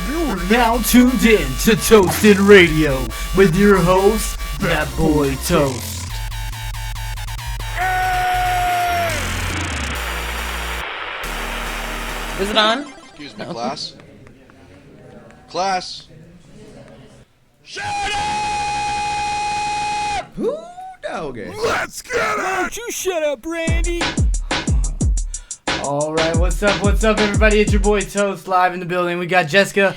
You're now tuned in to Toasted Radio with your host, That Boy Toast. Is it on? Excuse me, class. Class. Shut up! Who? Okay. Let's get it! Don't you shut up, Randy! Alright, what's up, everybody? It's your boy Toast live in the building. We got Jessica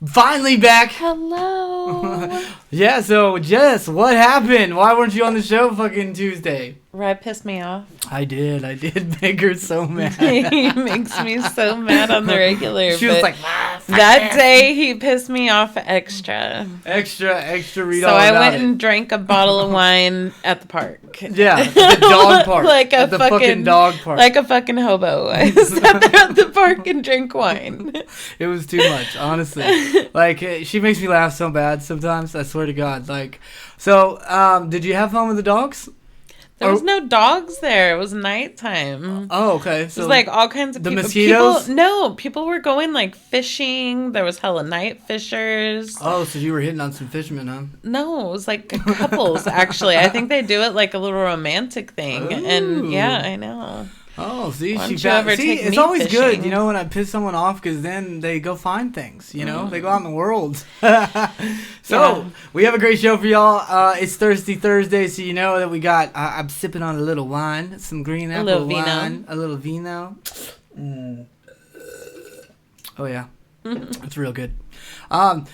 finally back. Hello. Yeah, so Jess, what happened? Why weren't you on the show fucking Tuesday? Rye pissed me off. I did make her so mad. He makes me so mad on the regular. She was like, that day he pissed me off extra. Extra read So all I about went it. and drank a bottle of wine at the park. Yeah, the dog park. Like a at the fucking dog park. Like a fucking hobo. I sat there at the park and drank wine. It was too much, honestly. Like, she makes me laugh so bad sometimes, I swear to God. Like, so, did you have fun with the dogs? There was no dogs there. It was nighttime. Oh, okay. It So was like all kinds of the people. mosquitoes? People were going like fishing. There was hella night fishers. Oh, so you were hitting on some fishermen, huh? No, it was like couples, actually. I think they do it like a little romantic thing. Ooh. And yeah, I know. Oh, see, Why don't you ever take it's me always fishing? good, you know, when I piss someone off, because then they go find things, you know? They go out in the world. So, we have a great show for y'all. It's Thirsty Thursday, so you know that we got, I'm sipping on a little wine, some green apple little wine. A little vino. Oh, yeah. It's real good. So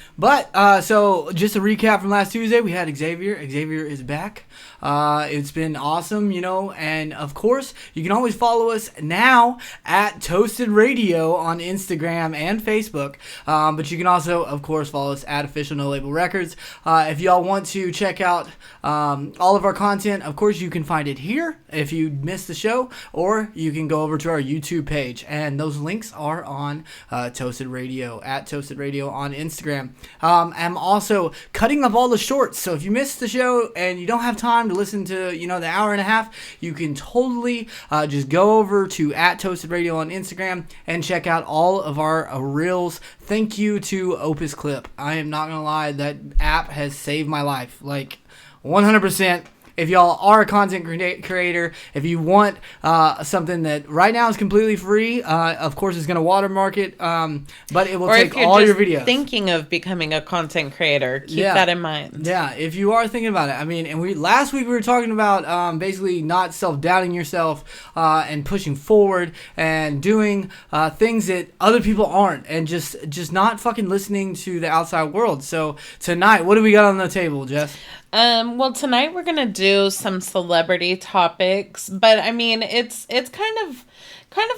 just a recap from last Tuesday, we had Xavier. Xavier is back. It's been awesome, you know, and of course, you can always follow us now at Toasted Radio on Instagram and Facebook. But you can also, of course, follow us at Official No Label Records. If y'all want to check out all of our content, of course, you can find it here if you missed the show, or you can go over to our YouTube page, and those links are on Toasted Radio, at Toasted Radio on Instagram. I'm also cutting up all the shorts, so if you missed the show and you don't have time to listen to, you know, the hour and a half, you can totally just go over to at Toasted Radio on Instagram and check out all of our reels. Thank you to Opus Clip. I am not gonna lie, that app has saved my life, like 100%. If y'all are a content creator, if you want something that right now is completely free, of course it's going to watermark it, but it will take all your videos. Thinking of becoming a content creator, keep that in mind. Yeah, if you are thinking about it. I mean, and last week we were talking about basically not self-doubting yourself and pushing forward and doing things that other people aren't, and just not fucking listening to the outside world. So tonight, what do we got on the table, Jess? Well, tonight we're gonna do some celebrity topics, but I mean, it's kind of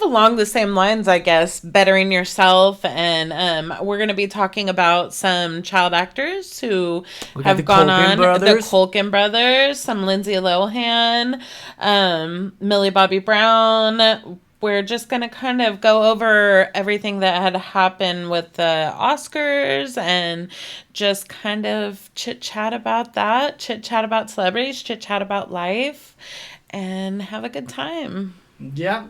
along the same lines, I guess, bettering yourself, and we're gonna be talking about some child actors who have gone on, the Culkin brothers, some Lindsay Lohan, Millie Bobby Brown. We're just going to kind of go over everything that had happened with the Oscars and just kind of chit-chat about that, chit-chat about celebrities, chit-chat about life, and have a good time. Yeah.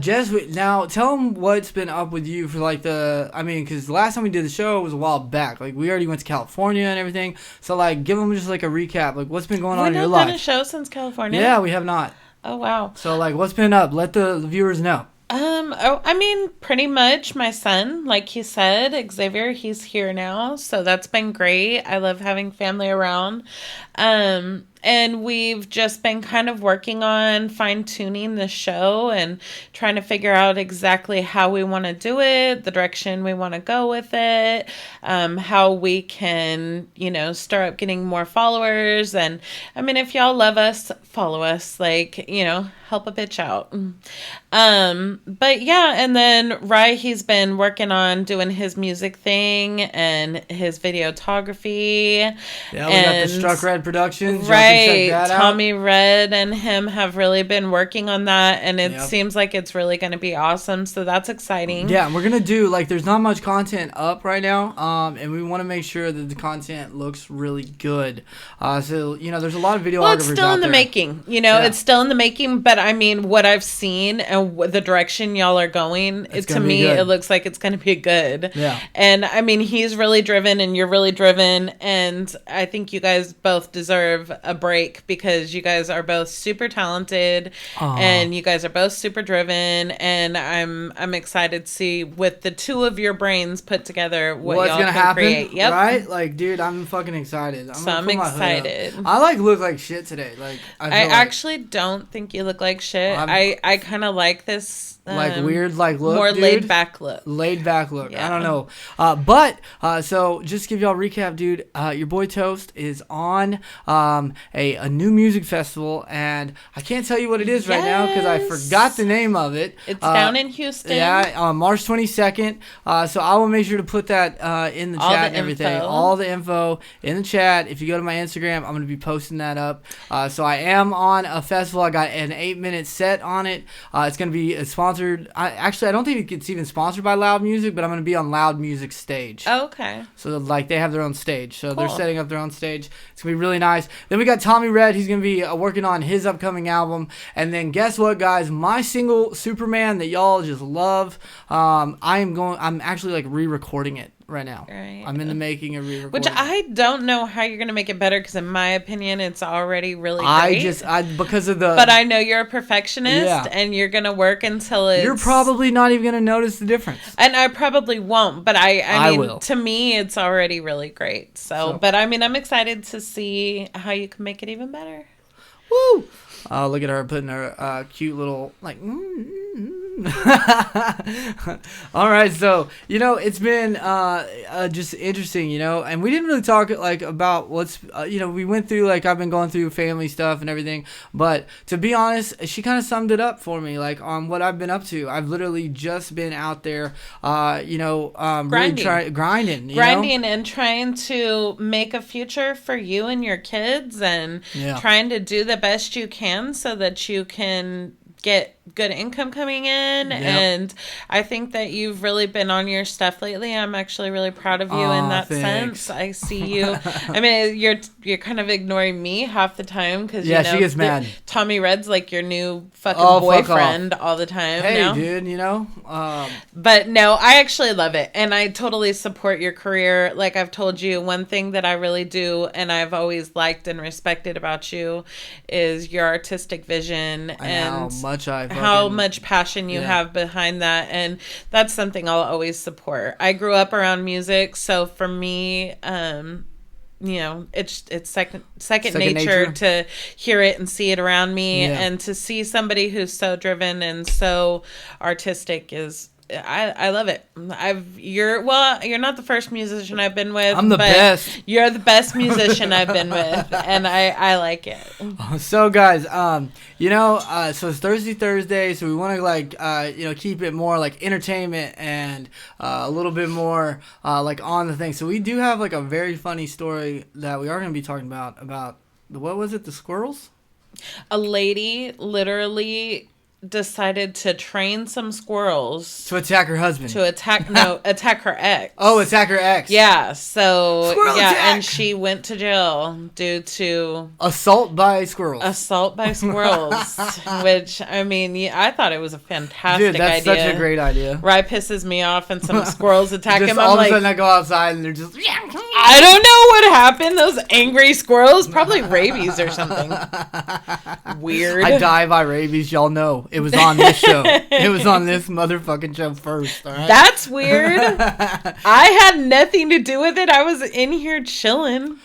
Jess, now tell them what's been up with you for because the last time we did the show was a while back. Like, we already went to California and everything. So, like, give them just like a recap. Like, what's been going on in your life? We've not done a show since California? Yeah, we have not. Oh, wow. So, like, what's been up? Let the viewers know. I mean, pretty much my son, like he said, Xavier, he's here now. So that's been great. I love having family around. And we've just been kind of working on fine-tuning the show and trying to figure out exactly how we want to do it, the direction we want to go with it, how we can, you know, start up getting more followers. And, I mean, if y'all love us, follow us. Like, you know, help a bitch out. But, yeah, and then Rye, he's been working on doing his music thing and his videography. Yeah, we got the Struck Red Productions. Right. right. that out. Tommy Red and him have really been working on that, and it Yep. seems like it's really going to be awesome. So that's exciting. Yeah, and we're gonna do like there's not much content up right now, and we want to make sure that the content looks really good. So there's a lot of videographers. Well, it's still out in the there. making. Yeah. It's still in the making. But I mean, what I've seen and the direction y'all are going, It's to gonna be me, good. it looks like it's going to be good. Yeah. And I mean, he's really driven, and you're really driven, and I think you guys both deserve a break because you guys are both super talented, and you guys are both super driven, and I'm excited to see with the two of your brains put together what's What's y'all gonna can happen? create. Yep. Right? Like, dude, I'm fucking excited. So I'm excited. I like look like shit today. Like, I feel like, actually don't think you look like shit. I kind of like this like weird like look, more dude. laid back look. Laid back look. Yeah. I don't know. So just to give y'all a recap, dude. Your boy Toast is on a new music festival, and I can't tell you what it is right now because I Yes. forgot the name of it. It's down in Houston. Yeah, March 22nd. So I will make sure to put that in the All chat the and everything. info. All the info in the chat. If you go to my Instagram, I'm going to be posting that up. So I am on a festival. I got an 8-minute set on it. It's going to be sponsored. I don't think it's even sponsored by Loud Music, but I'm going to be on Loud Music stage. Oh, okay. So like they have their own stage. So they're Cool. setting up their own stage. It's going to be really nice. Then we got Tommy Red. He's going to be working on his upcoming album. And then guess what, guys? My single Superman that y'all just love. I'm actually like re-recording it right now. Right. I'm in the making of re-recording. Which I don't know how you're going to make it better because in my opinion it's already really great. Because of the. But I know you're a perfectionist Yeah. and you're going to work until it's... You're probably not even going to notice the difference. And I probably won't, but I mean, will. to me, it's already really great. So, but I mean, I'm excited to see how you can make it even better. Woo! Look at her putting her cute little like. All right, so it's been just interesting, and we didn't really talk like about what's we went through like I've been going through family stuff and everything, but to be honest, she kind of summed it up for me like on what I've been up to. I've literally just been out there, Grinding. really grinding, Grinding and trying to make a future for you and your kids and Yeah. trying to do the best you can so that you can get good income coming in. Yep. And I think that you've really been on your stuff lately. I'm actually really proud of you in that thanks. sense. I see you. I mean, you're kind of ignoring me half the time because Yeah, she gets mad. Tommy Red's like your new fucking Oh, fuck boyfriend all the time. Hey, now. dude, But no, I actually love it. And I totally support your career. Like I've told you, one thing that I really do and I've always liked and respected about you is your artistic vision and how much passion you have behind that. And that's something I'll always support. I grew up around music. So for me, it's second nature to hear it and see it around me, and to see somebody who's so driven and so artistic is I love it. You're not the first musician I've been with. I'm the best. You're the best musician I've been with, and I like it. So guys, so it's Thursday, so we want to like keep it more like entertainment and a little bit more like on the thing. So we do have like a very funny story that we are going to be talking about what was it, the squirrels? A lady literally decided to train some squirrels To attack her husband. attack her ex. Oh, attack her ex. Yeah, so Squirrel attack! and she went to jail due to Assault by squirrels. which I mean, I thought it was a fantastic Dude, that's idea. such a great idea. Right, pisses me off, and some squirrels attack Just him. all I'm of a like, sudden I go outside and they're just. I don't know what happened. Those angry squirrels, probably rabies or something. Weird. I die by rabies, y'all know. It was on this show. It was on this motherfucking show first, all right? That's weird. I had nothing to do with it. I was in here chilling.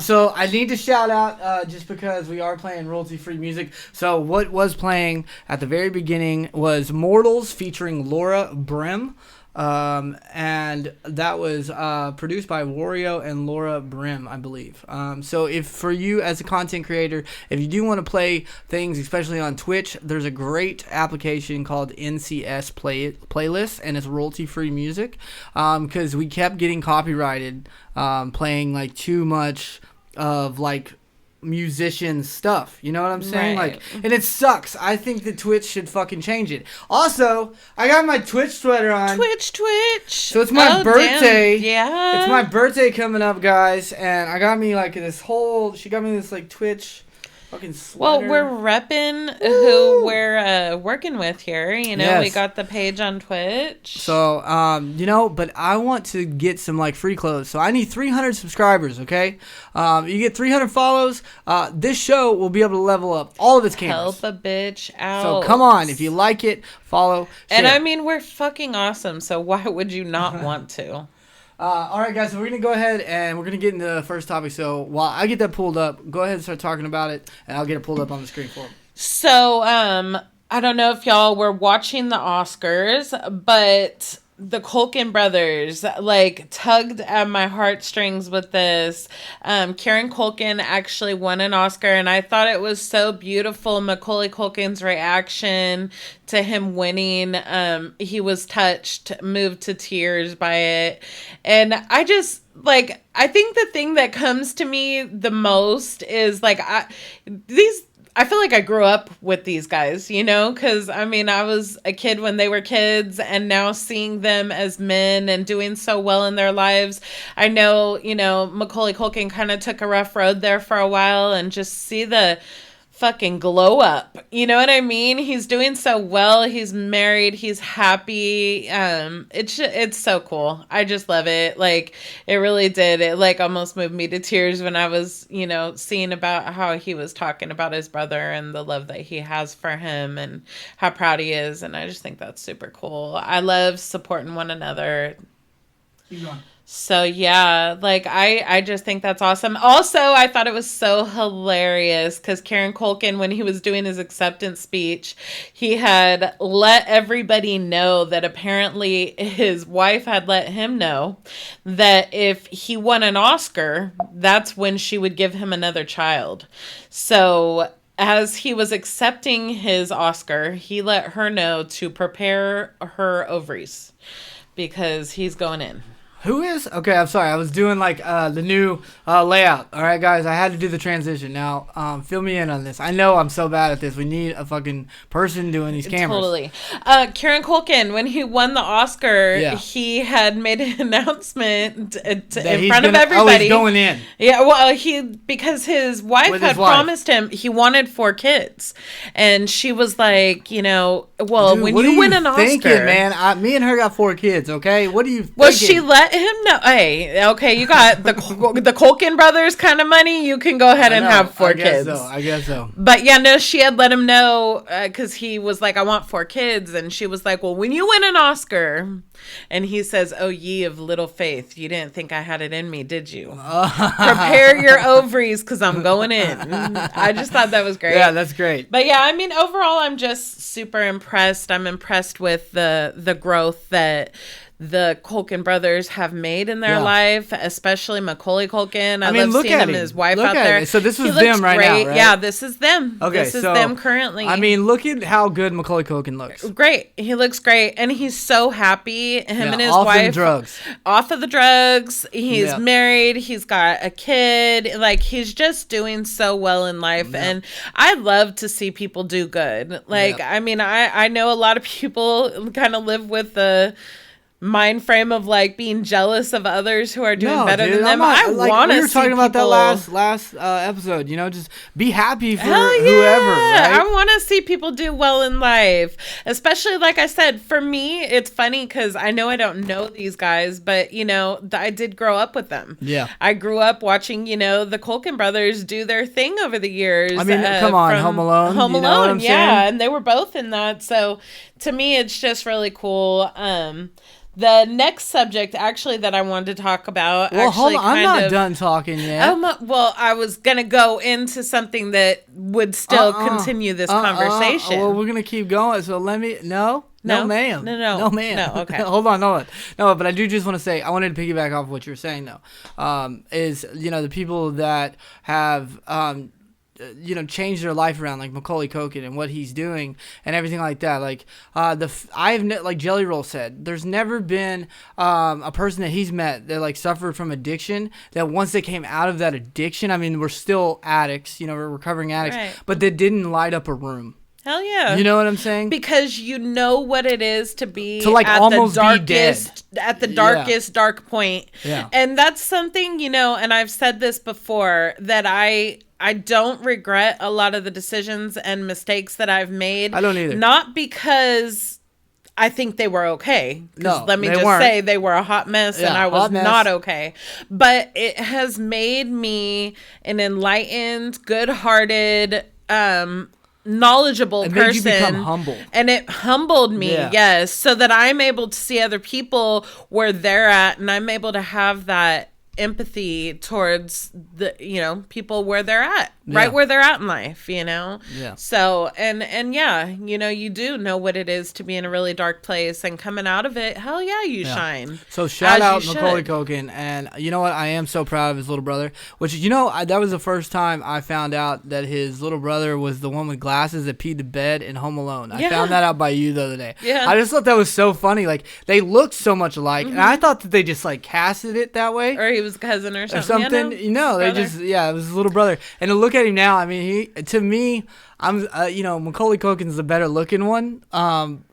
So I need to shout out just because we are playing royalty-free music. So what was playing at the very beginning was Mortals featuring Laura Brim. And that was produced by Wario and Laura Brim, I believe. So if for you as a content creator, if you do want to play things, especially on Twitch, there's a great application called NCS Playlist, and it's royalty-free music. Because we kept getting copyrighted playing like too much of like musician stuff. You know what I'm saying? Right. Like, and it sucks. I think that Twitch should fucking change it. Also, I got my Twitch sweater on. Twitch. So it's my birthday. Damn. Yeah. It's my birthday coming up, guys, and I got me like this whole. She got me this like Twitch fucking sweater. Well, we're repping who we're working with here. You know, Yes. we got the page on Twitch. So, you know, but I want to get some like free clothes. So I need 300 subscribers, okay? You get 300 follows. This show will be able to level up all of its cameras. Help a bitch out. So come on, if you like it, follow, share. And I mean, we're fucking awesome. So why would you not want to? All right, guys, so we're going to go ahead and we're going to get into the first topic. So while I get that pulled up, go ahead and start talking about it, and I'll get it pulled up on the screen for them. So, I don't know if y'all were watching the Oscars, but the Culkin brothers like tugged at my heartstrings with this. Kieran Culkin actually won an Oscar, and I thought it was so beautiful. Macaulay Culkin's reaction to him winning, he was touched, moved to tears by it. And I just like, I think the thing that comes to me the most is like, I feel like I grew up with these guys, you know, because I mean, I was a kid when they were kids, and now seeing them as men and doing so well in their lives. I know, you know, Macaulay Culkin kind of took a rough road there for a while, and just see the fucking glow up. You know what I mean? He's doing so well. He's married. He's happy. It's so cool. I just love it. Like, it really did. It like almost moved me to tears when I was, you know, seeing about how he was talking about his brother and the love that he has for him and how proud he is. And I just think that's super cool. I love supporting one another. Keep going. So yeah, like I just think that's awesome. Also, I thought it was so hilarious because Kieran Culkin, when he was doing his acceptance speech, he had let everybody know that apparently his wife had let him know that if he won an Oscar, that's when she would give him another child. So as he was accepting his Oscar, he let her know to prepare her ovaries because he's going in. Who is? Okay, I'm sorry. I was doing like the new layout. All right, guys, I had to do the transition. Now, fill me in on this. I know I'm so bad at this. We need a fucking person doing these cameras. Totally. Kieran Culkin, when he won the Oscar, he had made an announcement in front of everybody. Oh, he's going in. Yeah, well, because his wife had promised him he wanted 4 kids, and she was like, you know, well, dude, when you win an Oscar, man, me and her got 4 kids. Okay, what do you? Well, she let him know. Hey, okay, you got the Culkin brothers kind of money. You can go ahead and have 4 kids. I guess so. But yeah, no, she had let him know because he was like, I want 4 kids. And she was like, well, when you win an Oscar, and he says, oh, ye of little faith, you didn't think I had it in me, did you? Prepare your ovaries because I'm going in. I just thought that was great. Yeah, that's great. But yeah, I mean, overall, I'm just super impressed. I'm impressed with the growth that the Culkin brothers have made in their life, especially Macaulay Culkin. I mean, love seeing him and his wife out there. So this was them right now, right? Yeah, this is them. Okay, this is them currently. I mean, look at how good Macaulay Culkin looks. Great. He looks great. And he's so happy. Him and his off wife. Off of the drugs. He's married. He's got a kid. Like, he's just doing so well in life. And I love to see people do good. Like, I mean, I know a lot of people kind of live with the mind frame of like being jealous of others who are doing better than them. I want to see we were talking about that last episode, you know, just be happy for whoever, right? I want to see people do well in life, especially like I said, for me, it's funny because I know I don't know these guys, but you know, I did grow up with them. Yeah. I grew up watching, you know, the Culkin brothers do their thing over the years. I mean, come on, Home Alone. Home you know Alone, what I'm saying? and they were both in that. So to me, it's just really cool. The next subject, actually, that I wanted to talk about. Well, hold on. I'm not done talking yet. Well, I was going to go into something that would still continue this conversation. Well, we're going to keep going. So let me. No, ma'am. No, ma'am. No, okay. Hold on. No, but I do just want to say, I wanted to piggyback off what you were saying, though. Is, you know, the people that have change their life around, like Macaulay Culkin and what he's doing and everything like that. Like like Jelly Roll said, there's never been a person that he's met that like suffered from addiction that once they came out of that addiction, I mean, we're still addicts, we're recovering addicts, Right. but they didn't light up a room. Hell yeah. You know what I'm saying? Because you know what it is to be To, like, at almost the be darkest, at the darkest dark point. Yeah. And that's something, and I've said this before, that I don't regret a lot of the decisions and mistakes that I've made. I don't either. Not because I think they were okay. 'Cause No, let me they just weren't. say they were a hot mess and Yeah, I was hot mess. not okay. But it has made me an enlightened, good-hearted, knowledgeable It person. made you become humble. And it humbled me, Yeah. yes, so that I'm able to see other people where they're at, and I'm able to have that empathy towards the people where they're at, right Yeah. where they're at in life, Yeah. So and yeah, you do know what it is to be in a really dark place, and coming out of it, hell yeah, you shine. So shout As out you Macaulay should. Culkin, and you know what? I am so proud of his little brother. Which that was the first time I found out that his little brother was the one with glasses that peed the bed in Home Alone. I Yeah. found that out by you the other day. Yeah. I just thought that was so funny. Like they looked so much alike, and I thought that they just like casted it that way. Or he was cousin or something. Or something, Yeah, no, they brother. just, it was his little brother. And to look at him now, I mean, to me, I'm, Macaulay Culkin's the better looking one.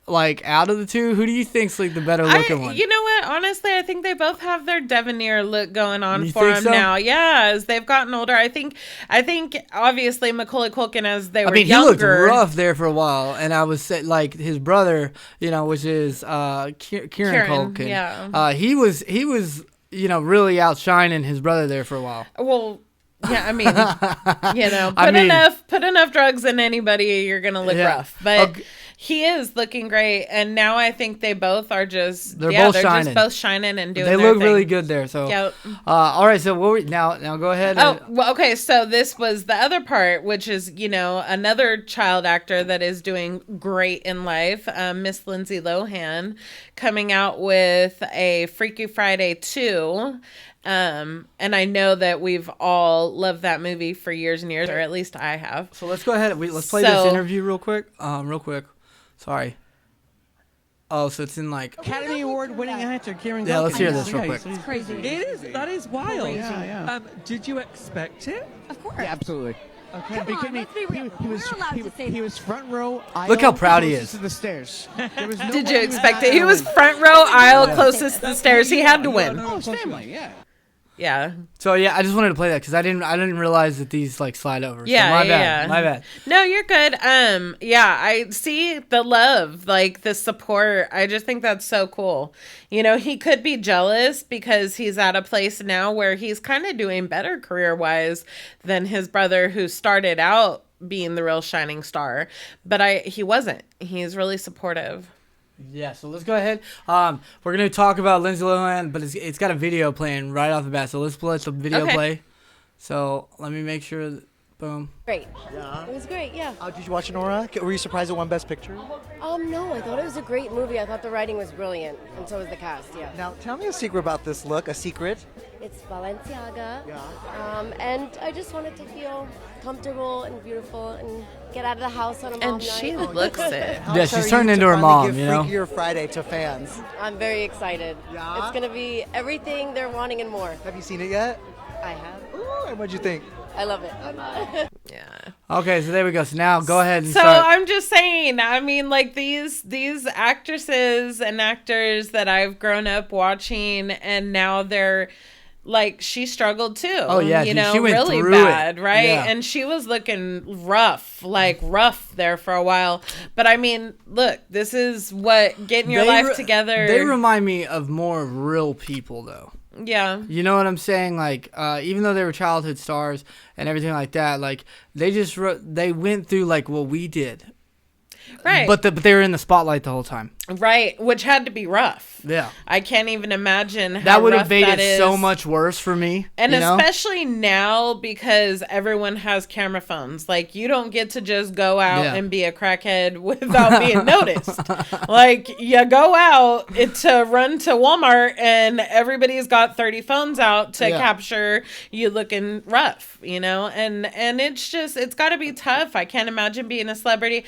Like out of the two, who do you think's like the better looking one? You know what? Honestly, I think they both have their debonair look going on You for think them so? now. Yeah, as they've gotten older, I think obviously Macaulay Culkin as they were I mean, younger. he looked rough there for a while, and I was like his brother, which is Kieran Culkin. yeah. He was really outshining his brother there for a while. Well, yeah, I mean, put enough drugs in anybody, you're gonna look Yeah. rough. But Okay. he is looking great, and now I think they both are just They're both they're shining. just both shining and doing. They their look really thing. good there. So, Yep. all right. So now go ahead. Oh, well, okay. So this was the other part, which is, another child actor that is doing great in life, Miss Lindsay Lohan, coming out with a Freaky Friday 2. And I know that we've all loved that movie for years and years, or at least I have. So let's go ahead. Let's play this interview real quick. Real quick. Sorry. Oh, so it's in like. Academy Award winning actor Kieran Culkin. Yeah, let's hear this real Yeah, quick. he's Crazy. It is. That is wild. Yeah. Did you expect it? Of course. Yeah, absolutely. Okay. Come on, let's be real. We're allowed to say he that. was front row. Aisle, Look how proud he closest is. To the stairs. There was no Did way you he expect not it? He gonna was win. front row aisle closest to the stairs. He had to win. No, it's family. Yeah. Yeah. So yeah, I just wanted to play that because I didn't realize that these like slide over. So Yeah, my bad. yeah. My bad. No, you're good. Yeah, I see the love, like the support. I just think that's so cool. He could be jealous because he's at a place now where he's kind of doing better career-wise than his brother who started out being the real shining star. But he wasn't. He's really supportive. Yeah, so let's go ahead. We're gonna talk about Lindsay Lohan, but it's got a video playing right off the bat. So let's let the video Okay. play. So let me make sure. Boom. Great. Yeah. It was great, yeah. Did you watch it, Nora? Were you surprised it won Best Picture? No, I thought it was a great movie. I thought the writing was brilliant, and so was the cast, yeah. Now, tell me a secret about this look. A secret? It's Balenciaga. Yeah. And I just wanted to feel comfortable and beautiful and get out of the house on a mom And she night. looks it. How Yeah, excited she's are turned you into to her finally mom, give you know? Freakier Friday to fans. I'm very excited. Yeah? It's going to be everything they're wanting and more. Have you seen it yet? I have. Ooh, and what'd you think? I love it. Yeah. Okay, so there we go. So now go ahead and So start. I'm just saying, I mean, like these actresses and actors that I've grown up watching, and now they're like, she struggled too. Oh, yeah, you dude, know, she went really through it. bad, right? Yeah. And she was looking rough there for a while. But I mean, look, this is what getting your life together. They remind me of more real people, though. Yeah. You know what I'm saying? Like, even though they were childhood stars and everything like that, like they went through like what we did. Right. But they were in the spotlight the whole time. Right, which had to be rough. Yeah. I can't even imagine how That would have rough made that it so is. much worse for me. And you know? especially now because everyone has camera phones. Like, you don't get to just go out Yeah. and be a crackhead without being noticed. Like, you go out to run to Walmart and everybody's got 30 phones out to Yeah. capture you looking rough, you know? And it's just, it's got to be tough. I can't imagine being a celebrity.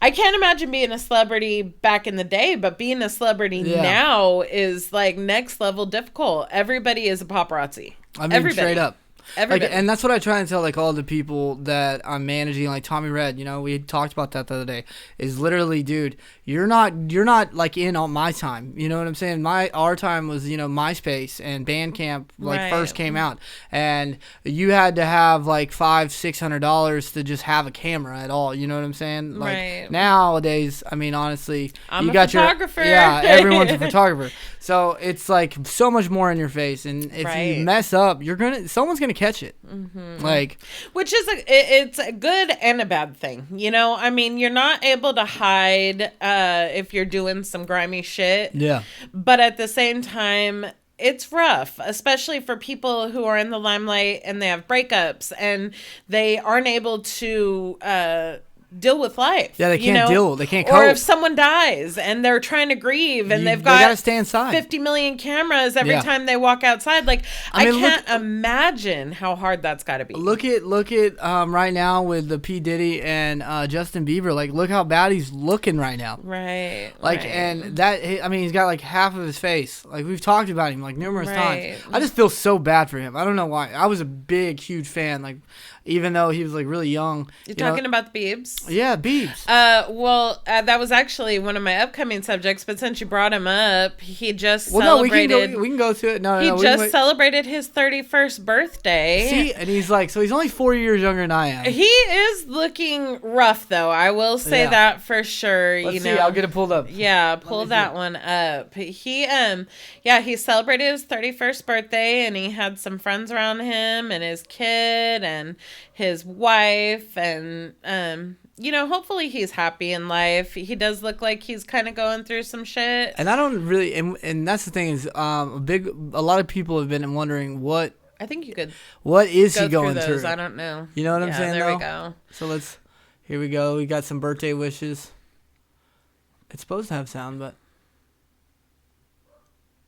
I can't imagine being a celebrity back in the day, but being a celebrity now is like next level difficult. Everybody is a paparazzi. I mean, Everybody. straight up. Everybody. Like, and that's what I try and tell like all the people that I'm managing, like Tommy Red. You know, we talked about that the other day. Is literally, dude, you're not like in on my time. You know what I'm saying? Our time was MySpace and Bandcamp like first came out, and you had to have like $500-$600 to just have a camera at all. You know what I'm saying? Like nowadays, I mean, honestly, I'm you a got photographer. Everyone's a photographer. So it's like so much more in your face, and if you mess up, someone's gonna catch it. Like, which is it's a good and a bad thing, you know. I mean, you're not able to hide if you're doing some grimy shit. Yeah. But at the same time, it's rough, especially for people who are in the limelight and they have breakups and they aren't able to deal with life. Yeah, they can't deal. They can't cope. Or if someone dies and they're trying to grieve and they gotta stay inside. 50 million cameras every time they walk outside. Like, I can't imagine how hard that's got to be. Look at right now with the P. Diddy and Justin Bieber. Like, look how bad he's looking right now. Right. Like, right. and that, I mean, he's got like half of his face. Like, we've talked about him like numerous times. I just feel so bad for him. I don't know why. I was a huge fan. Like, even though he was like really young. You're talking about the Biebs? Yeah, Biebs. Well, that was actually one of my upcoming subjects, but since you brought him up, he just celebrated. No, we can go to it. No, he no, just celebrated his 31st birthday. See, and he's only 4 years younger than I am. He is looking rough, though. I will say that for sure. Let's see. I'll get it pulled up. Yeah, pull that one up. He he celebrated his 31st birthday, and he had some friends around him, and his kid, and his wife, and hopefully he's happy in life. He does look like he's kind of going through some shit. And I don't really, and that's the thing is, a lot of people have been wondering what is he going through? I don't know. You know what I'm saying? There we go. So here we go. We got some birthday wishes. It's supposed to have sound, but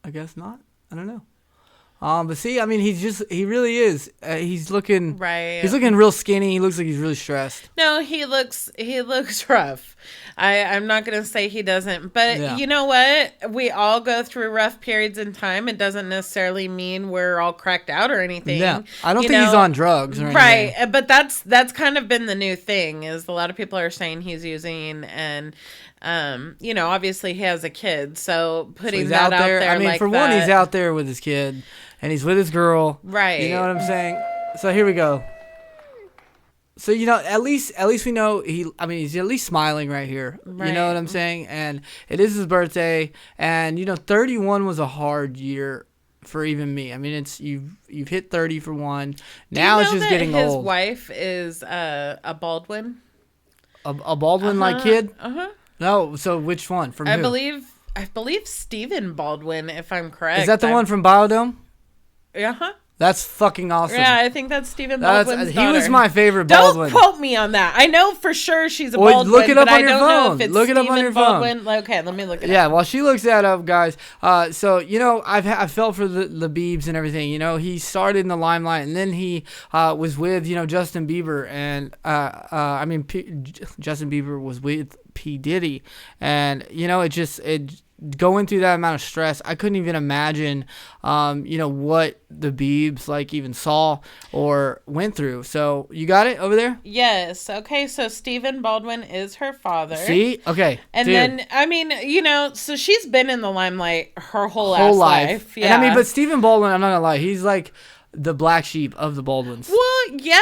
I guess not. I don't know. But see, I mean, he really is. He's looking right. He's looking real skinny. He looks like he's really stressed. No, he looks rough. I'm not gonna say he doesn't, but you know what? We all go through rough periods in time. It doesn't necessarily mean we're all cracked out or anything. Yeah, I don't think he's on drugs or anything. Right, but that's kind of been the new thing. Is a lot of people are saying he's using and. Obviously he has a kid, so putting that out there. I mean, like for one, he's out there with his kid, and he's with his girl. Right. You know what I'm saying? So here we go. So at least we know he's at least smiling right here. Right. You know what I'm saying? And it is his birthday, and 31 was a hard year for even me. I mean, it's you've hit 30 for one. Now it's just getting old. His wife is a Baldwin. A Baldwin like kid? Uh-huh. No, so which one? From who? I believe Stephen Baldwin, if I'm correct. Is that the one from Biodome? Uh-huh. That's fucking awesome. Yeah, I think that's Stephen Baldwin's daughter. He was my favorite Baldwin. Don't quote me on that. I know for sure she's a Baldwin, look it up but on I your don't phone. know if it's Look it up on Stephen your Baldwin. phone. Okay, let me look it up. Yeah, while she looks that up, guys. So I've felt for the Biebs and everything. He started in the limelight, and then he was with Justin Bieber, and Justin Bieber was with P. Diddy, and going through that amount of stress, I couldn't even imagine, what the Biebs even saw or went through. So you got it over there? Yes. Okay. So Stephen Baldwin is her father. See? Okay. And then so she's been in the limelight her whole life. Yeah. And but Stephen Baldwin, I'm not gonna lie, he's like the black sheep of the Baldwins. Well, yeah,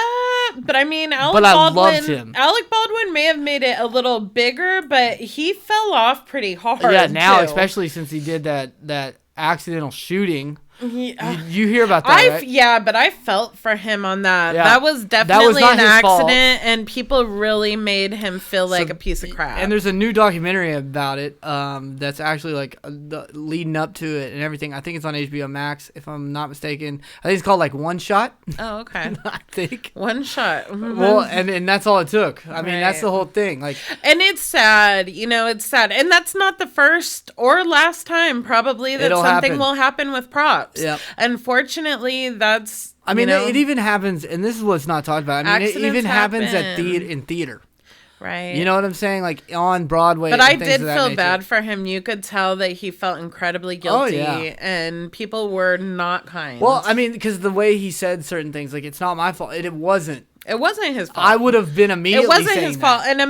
but I mean, I loved him. Alec Baldwin may have made it a little bigger, but he fell off pretty hard. Yeah, now too. Especially since he did that accidental shooting. You hear about that, right? Yeah, but I felt for him on that. Yeah. That was definitely not an his fault. accident, and people really made him feel like a piece of crap. And there's a new documentary about it that's actually like leading up to it and everything. I think it's on HBO Max, if I'm not mistaken. I think it's called like One Shot. Oh, okay. I think. One shot. Mhm. Well, and that's all it took. I mean, that's Right. the whole thing. Like, And it's sad, it's sad. And that's not the first or last time probably that It'll something happen. will happen with props. Yep. Unfortunately, that's, I mean, it even happens, and this is what's not talked about. I mean, it Accidents even happens at happen. in theater. right. You know what I'm saying? Like on Broadway. But and I things did of that feel nature. bad for him. You could tell that he felt incredibly guilty, yeah. and people were not kind. Well, I mean, because the way he said certain things, like it's not my fault. It wasn't. it wasn't his fault. I would have been immediately. It wasn't saying his fault. that. And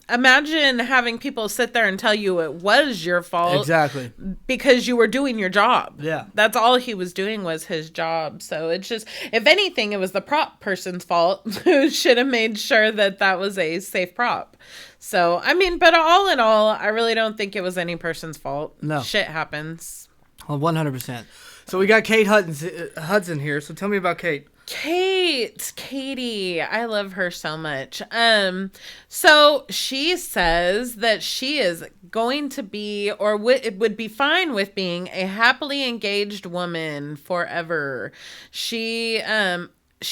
imagine having people sit there and tell you it was your fault. Exactly. Because you were doing your job. Yeah. That's all he was doing was his job. So it's just, if anything, it was the prop person's fault who should have made sure that that was a safe prop. So, I mean, but all in all, I really don't think it was any person's fault. No. Shit happens. Well, 100%. So we got Kate Hudson here. So tell me about Kate. Katie, I love her so much. So she says that she is going to be, or would be fine with being a happily engaged woman forever. She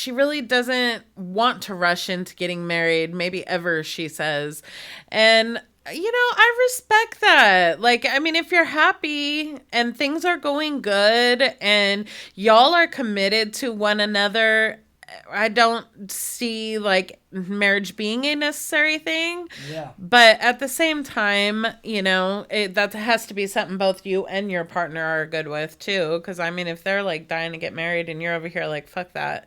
really doesn't want to rush into getting married, maybe ever, she says. And I respect that. Like, I mean, if you're happy and things are going good and y'all are committed to one another, I don't see like marriage being a necessary thing. Yeah. But at the same time, that has to be something both you and your partner are good with too. Because I mean, if they're like dying to get married and you're over here like, fuck that,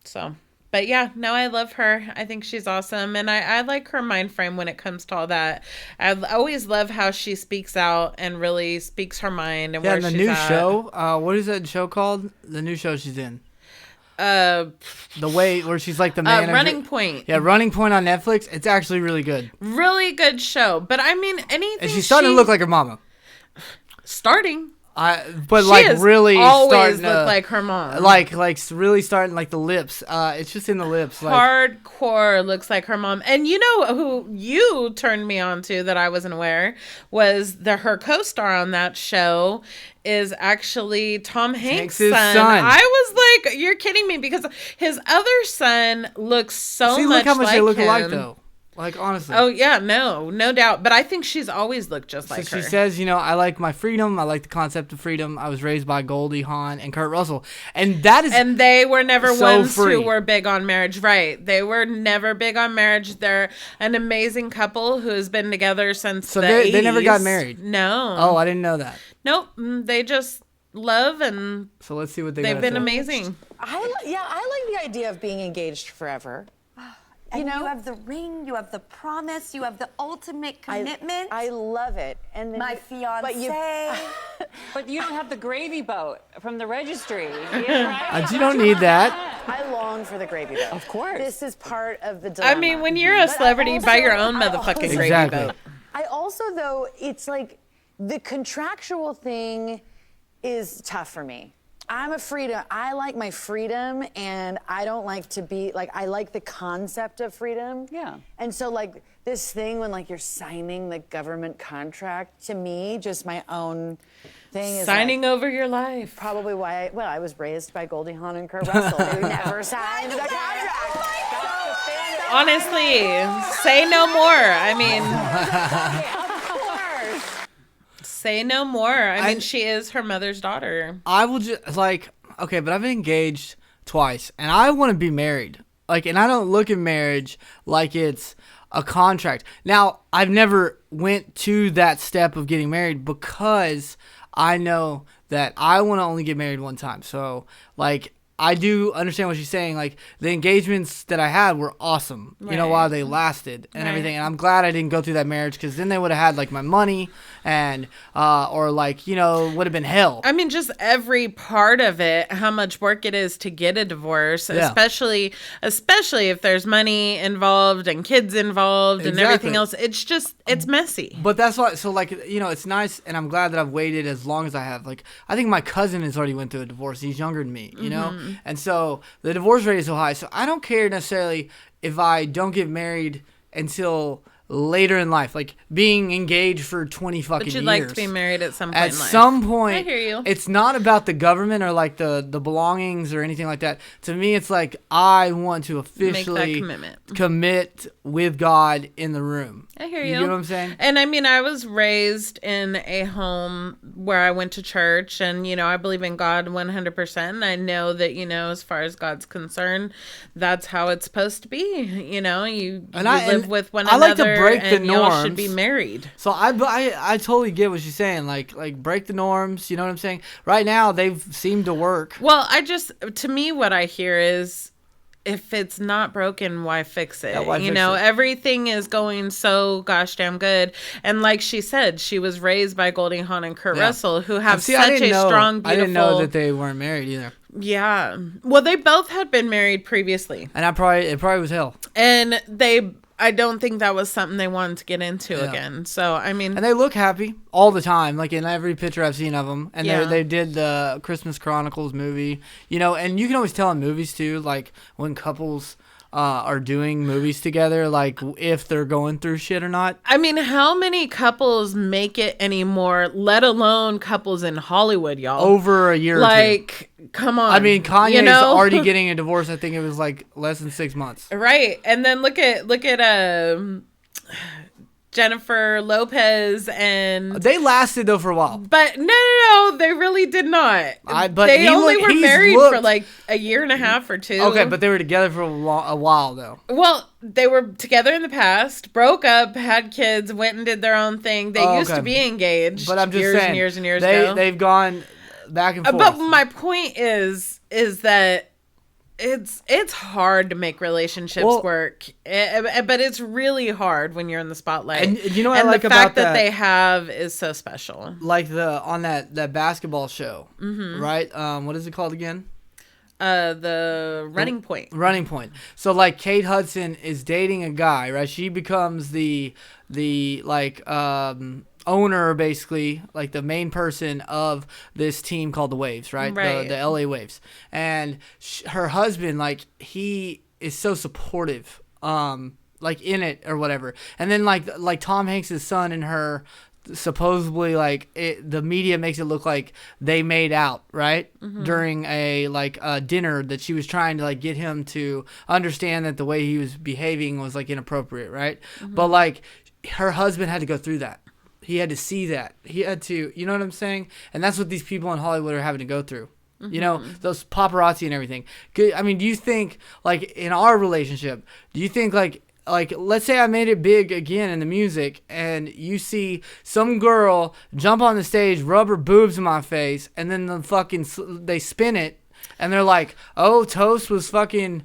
so. But yeah, no, I love her. I think she's awesome. And I like her mind frame when it comes to all that. I always love how she speaks out and really speaks her mind and where And the she's new at. show. What is that show called? The new show she's in. The way where she's like the manager. Running Point. Yeah, Running Point on Netflix. It's actually really good. Really good show. But I mean, anything. And she's starting to look like her mama. Starting. But She like has really always starting looked to, like her mom. like really starting like the lips. It's just in the lips. Like, Hardcore looks like her mom. And you know who you turned me on to that I wasn't aware was her co-star on that show is actually Tom Hanks' son. I was like, you're kidding me, because his other son looks so much like him. See, look how much they look alike though. Like, honestly. Oh, yeah, no doubt. But I think she's always looked just like her. She says, I like my freedom. I like the concept of freedom. I was raised by Goldie Hawn and Kurt Russell. And that is And they were never so ones free. who were big on marriage. Right. They were never big on marriage. They're an amazing couple who has been together since the 80s. they never got married? No. Oh, I didn't know that. Nope. They just love, and So let's see what they've been amazing. I like the idea of being engaged forever. And you have the ring, you have the promise, you have the ultimate commitment. I love it. And then My fiance. But you don't have the gravy boat from the registry. Yeah, right? You don't need that. I long for the gravy boat. Of course. This is part of the dilemma. I mean, when you're a celebrity, buy your own motherfucking gravy Exactly. boat. I also, though, it's like the contractual thing is tough for me. I'm a freedom. I like my freedom, and I don't like to be like. I like the concept of freedom. Yeah. And so, like this thing when like you're signing the government contract, to me, just my own thing is Signing like, over your life. probably why. I was raised by Goldie Hawn and Kurt Russell, who never signed the contract. Honestly, say no more. I mean, say no more. I mean, she is her mother's daughter. I will just okay, but I've been engaged twice, and I want to be married. And I don't look at marriage like it's a contract. Now, I've never went to that step of getting married because I know that I want to only get married one time. So, I do understand what she's saying. Like, the engagements that I had were awesome, while they lasted and everything. And I'm glad I didn't go through that marriage, because then they would have had, like, my money and, or, like, would have been hell. I mean, just every part of it, how much work it is to get a divorce, especially if there's money involved and kids involved and everything else. It's messy. But that's why, so, like, it's nice, and I'm glad that I've waited as long as I have. Like, I think my cousin has already went through a divorce. He's younger than me, you know? And so the divorce rate is so high. So I don't care necessarily if I don't get married until later in life, like being engaged for 20 fucking years. But you'd like to be married at some point in life. At some point, I hear you. It's not about the government or like the belongings or anything like that. To me, it's like I want to officially commit with God in the room. I hear you. You know what I'm saying? And I mean, I was raised in a home where I went to church, and I believe in God 100%. And I know that as far as God's concerned, that's how it's supposed to be. You live with one another. I like to break the norms. Y'all should be married. So I totally get what she's saying. Like break the norms. You know what I'm saying? Right now, they've seemed to work. Well, to me, what I hear is, if it's not broken, why fix it? Everything is going so gosh damn good. And like she said, she was raised by Goldie Hawn and Kurt Russell, who have such a strong, beautiful... I didn't know that they weren't married either. Yeah. Well, they both had been married previously. And it probably was hell. And I don't think that was something they wanted to get into again. So, I mean... And they look happy all the time, like in every picture I've seen of them. And they did the Christmas Chronicles movie, and you can always tell in movies too, like when couples are doing movies together, like if they're going through shit or not. I mean, how many couples make it anymore, let alone couples in Hollywood, y'all? Over a year or two. Come on. I mean, Kanye's already getting a divorce. I think it was like less than 6 months. Right. And then look at Jennifer Lopez, and they lasted though for a while. But no, they really did not. They only were married for like a year and a half or two. Okay, but they were together for a while though. Well, they were together in the past, broke up, had kids, went and did their own thing. They used to be engaged. But I'm just years saying, and years and years ago. They've gone back and forth. But my point is that it's hard to make relationships work, but it's really hard when you're in the spotlight. And you know what I like about that? And the fact that they have is so special. Like on that basketball show, right? What is it called again? The Running Point. Running Point. So like Kate Hudson is dating a guy, right? She becomes the owner, basically, like the main person of this team called the Waves, right? The LA Waves. And her husband, like, he is so supportive, like in it or whatever. And then like Tom Hanks' son and her, supposedly, like, the media makes it look like they made out, right? During a dinner that she was trying to like get him to understand that the way he was behaving was like inappropriate, right? But like her husband had to go through that. He had to see that. He had to, you know what I'm saying? And that's what these people in Hollywood are having to go through. Those paparazzi and everything. I mean, do you think, like, in our relationship, do you think, like, let's say I made it big again in the music, and you see some girl jump on the stage, rub her boobs in my face, and then they spin it, and they're like, oh, Toast was fucking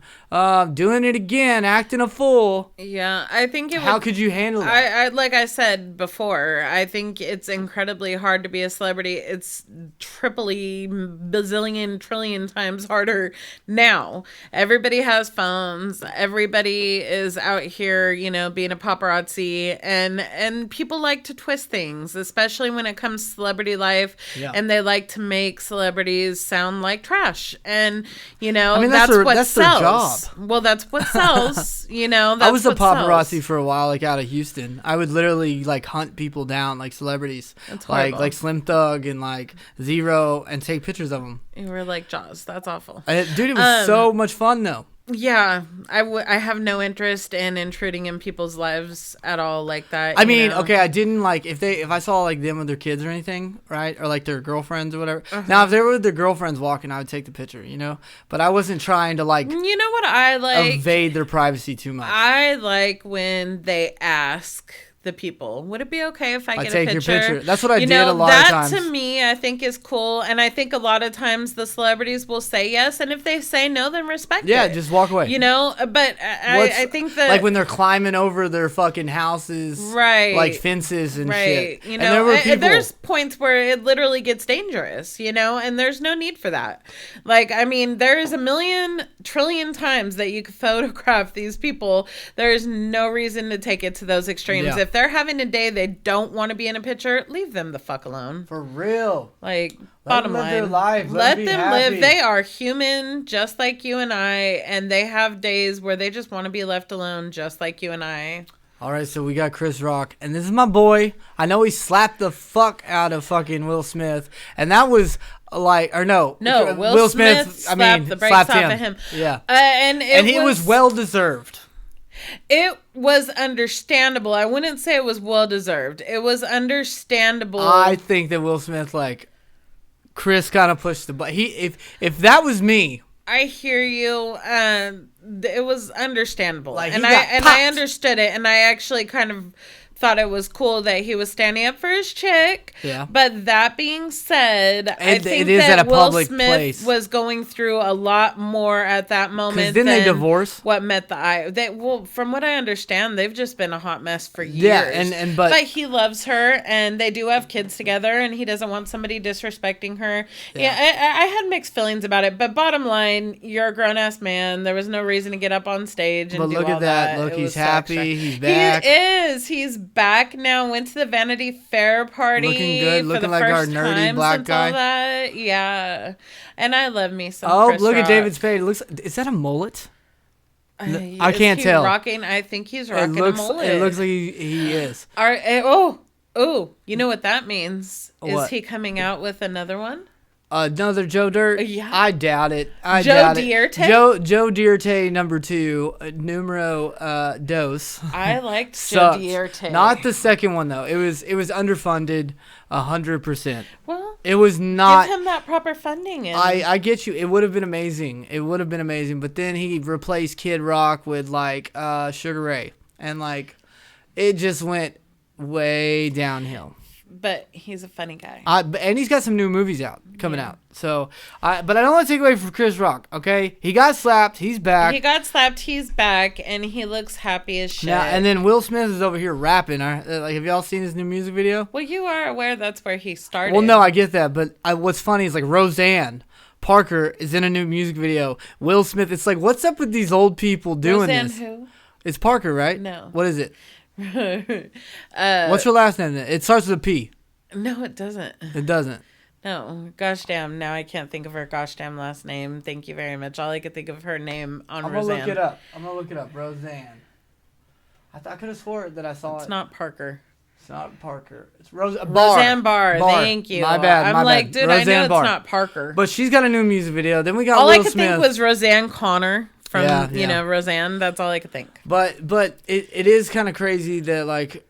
doing it again, acting a fool. Yeah, I think How could you handle that? I like I said before, I think it's incredibly hard to be a celebrity. It's triply, bazillion, trillion times harder now. Everybody has phones. Everybody is out here, being a paparazzi, and people like to twist things, especially when it comes to celebrity life. Yeah. And they like to make celebrities sound like trash. And that's what sells. Their job. Well, that's what sells. That's I was a paparazzi sells. for a while, like out of Houston. I would literally like hunt people down, like celebrities, that's horrible. like Slim Thug and like Zero, and take pictures of them. You were like Jaws. That's awful. Dude, it was so much fun though. Yeah, I have no interest in intruding in people's lives at all like that. I mean, okay, I didn't like if I saw like them with their kids or anything, right? Or like their girlfriends or whatever. Now, if they were with their girlfriends walking, I would take the picture, But I wasn't trying to like. You know what I like? Evade their privacy too much. I like when they ask the people? Would it be okay if I get take a your picture? picture. That's what I did know, a lot of that times. To me, I think is cool. And I think a lot of times the celebrities will say yes. And if they say no, then respect Yeah, it. just walk away. You know, but I think that... Like when they're climbing over their fucking houses. Right. Like fences and shit. You And know, there were people... there's points where it literally gets dangerous, you know, and there's no need for that. Like, I mean, there's a million trillion times that you could photograph these people. There's no reason to take it to those extremes. Yeah. If they're having a day they don't want to be in a picture, leave them the fuck alone. For real. Like, Let bottom them live line. their life. Let be them happy. live. They are human just like you and I, and they have days where they just want to be left alone just like you and I. All right, so we got Chris Rock, and this is my boy. I know he slapped the fuck out of fucking Will Smith, and that was like, or no, Will Smith slapped the brakes off of him. Yeah, and he was well deserved. It was understandable. I wouldn't say it was well deserved. It was understandable. I think that Will Smith, like, Chris kind of pushed the button. If that was me. I hear you. It was understandable, Like, and he got I popped. understood it, and I actually kind of thought it was cool that he was standing up for his chick. Yeah. But that being said, I think it is that at a Will public Smith place. was going through a lot more at that moment. Didn't they than divorce? What met the eye? Well, from what I understand, they've just been a hot mess for years. Yeah, but he loves her, and they do have kids together, and he doesn't want somebody disrespecting her. Yeah, I had mixed feelings about it, but bottom line, you're a grown ass man. There was no reason to get up on stage and But do look all at that. that. Look, It he's was so happy. extra. He's back. He is. He's back now. Went to the Vanity Fair party. Looking good, for looking the like our first nerdy time black since guy. All that. Yeah, and I love me some. Oh, Chris look Rock. at David Spade. It looks. Is that a mullet? I Is can't he tell. Rocking. I think he's It rocking looks. a mullet. It looks like he is. You know what that means? What? Is he coming out with another one? Another Joe Dirt? Yeah. I doubt it. I Joe doubt Dirt? it. Joe Dirt number 2, numero dos. I liked Joe Sucked. Dirt. Not the second one though. It was underfunded 100%. Well, it was not. Give him that proper funding. And I get you. It would have been amazing. But then he replaced Kid Rock with like Sugar Ray, and like it just went way downhill. But he's a funny guy. And he's got some new movies coming out. So, but I don't want to take away from Chris Rock. Okay, he got slapped. He's back. He got slapped. He's back, and he looks happy as shit. Now, and then Will Smith is over here rapping. Like, have y'all seen his new music video? Well, you are aware that's where he started. Well, no, I get that, but what's funny is like Roseanne Parker is in a new music video. Will Smith. It's like, what's up with these old people doing Roseanne this? who? It's Parker, right? No. What is it? What's her last name? It starts with a P. No, it doesn't. It doesn't. No, gosh damn. Now I can't think of her gosh damn last name. Thank you very much. All I could think of her name on Roseanne. I'm gonna look it up. Roseanne. I could have swore that I saw it. It's not Parker. It's not Parker. It's Roseanne Barr. Thank you. My bad. I'm like, dude, Roseanne I know Barr. it's not Parker. But she's got a new music video. Then we got all Will I could Smith. think was Roseanne Connor from Yeah. Roseanne. That's all I could think. But it is kind of crazy that like,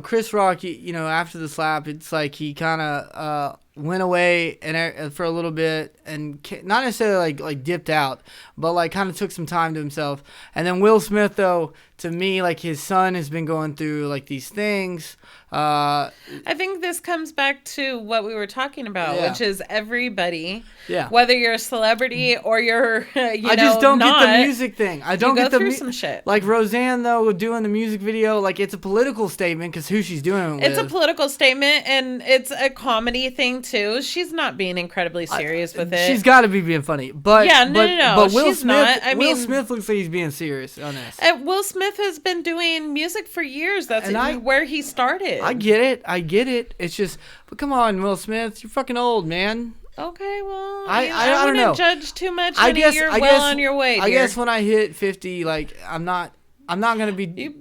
Chris Rock, after the slap, it's like he kind of went away and for a little bit and not necessarily like dipped out, but like kind of took some time to himself. And then Will Smith, though, to me, like his son has been going through like these things. I think this comes back to what we were talking about, which is everybody, whether you're a celebrity or you're, I just don't get the music thing. I don't go get the through some shit. Like Roseanne, though, doing the music video, like it's a political statement because who she's doing it It's with. a political statement, and it's a comedy thing too. She's not being incredibly serious with it. She's got to be being funny, but no. But Will she's Smith, not. I Will mean, Smith looks like he's being serious on this. Will Smith has been doing music for years. That's where he started. I get it. It's just, but come on, Will Smith, you're fucking old, man. Okay, well, I don't wouldn't know. judge too much. You're well on your way. I guess when I hit 50, like I'm not gonna be.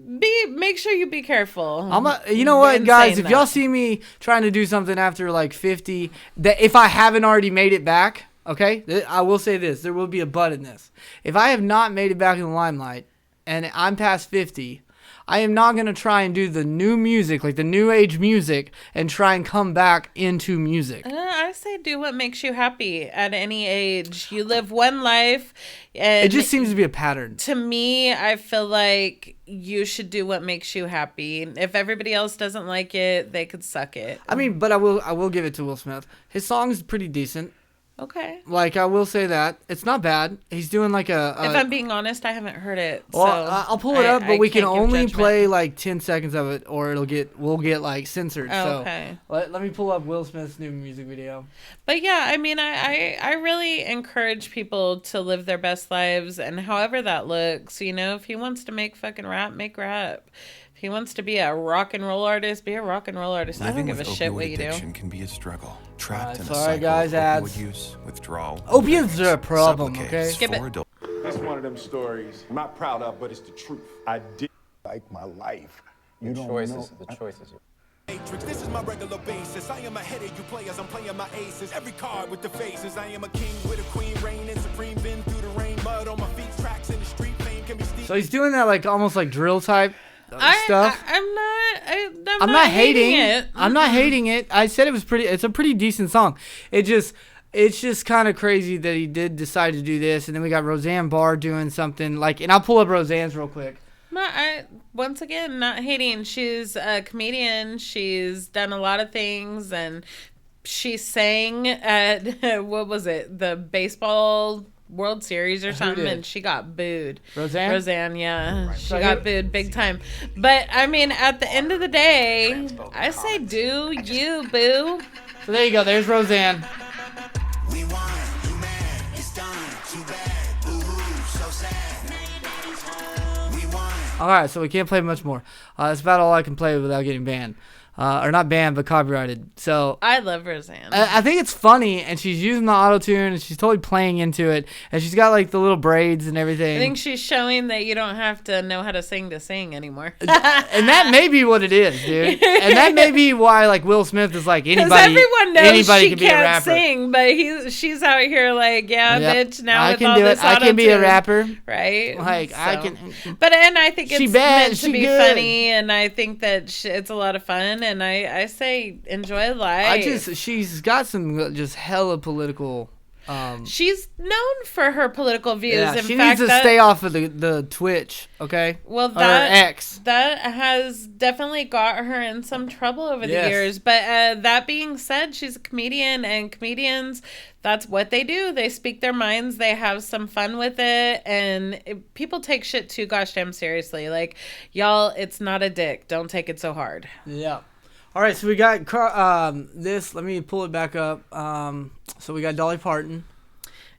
Make sure you be careful. You know what, guys? If that. y'all see me trying to do something after like 50, that if I haven't already made it back, okay, I will say this: there will be a but in this. If I have not made it back in the limelight, and I'm past 50. I am not going to try and do the new music, like the new age music, and try and come back into music. I say do what makes you happy at any age. You live one life. And it just seems to be a pattern. To me, I feel like you should do what makes you happy. If everybody else doesn't like it, they could suck it. I mean, but I will give it to Will Smith. His song is pretty decent. Okay. Like, I will say that. It's not bad. He's doing like a... If I'm being honest, I haven't heard it. Well, So I'll pull it up, but we can can't give only judgment. play like 10 seconds of it, or we'll get like censored. Oh, okay. So let me pull up Will Smith's new music video. But yeah, I mean, I really encourage people to live their best lives, and however that looks, you know, if he wants to make fucking rap, make rap. If he wants to be a rock and roll artist, be a rock and roll artist. I don't give a shit what you do. Addiction can be a struggle. Trapped in a sorry, cycle guys, of ads. opioid use, withdrawal. Opiates are a problem, Sublocades okay? Skip it. for adult- That's one of them stories I'm not proud of, but it's the truth. I did like my life. You don't know. The choices. Matrix, this is my regular basis. I am ahead of you players, I'm playing my aces. Every card with the faces. I am a king with a queen, reigning supreme. Been through the rain, mud on my feet, tracks in the street. Fame can be steep. So he's doing that like almost like drill type stuff. I'm not hating it. I'm not hating it. I said it was pretty. It's a pretty decent song. It's just kind of crazy that he did decide to do this, and then we got Roseanne Barr doing something like. And I'll pull up Roseanne's real quick. Once again, not hating. She's a comedian. She's done a lot of things, and she sang at what was it? The baseball World Series or something, and she got booed. Roseanne, yeah, she got booed big time. But I mean, at the end of the day, I say do you, boo. So there you go. There's Roseanne. We won, you mad, it's done, too bad, boo-hoo, so sad. We won. All right, so we can't play much more. That's about all I can play without getting banned. Or not banned, but copyrighted. So I love Roseanne. I think it's funny, and she's using the auto-tune, and she's totally playing into it, and she's got like the little braids and everything. I think she's showing that you don't have to know how to sing anymore. And that may be what it is, dude. And that may be why like Will Smith is like anybody. Everyone knows anybody she can be a can't rapper. sing, but she's out here like, bitch. Now I with can all do this it. I can be a auto-tune, rapper, right? Like I So. can. But and I think She it's bad, meant to she be good. funny, and I think that it's a lot of fun, and I say enjoy life. She's got some just hella political. She's known for her political views. Yeah, In she fact, needs to stay off of the Twitch, okay? Well, or that X. that has definitely got her in some trouble over the Yes. years. But that being said, she's a comedian, and comedians, that's what they do. They speak their minds. They have some fun with it, and people take shit too gosh damn seriously. Like, y'all, it's not a dick. Don't take it so hard. Yeah. All right, so we got this. Let me pull it back up. So we got Dolly Parton.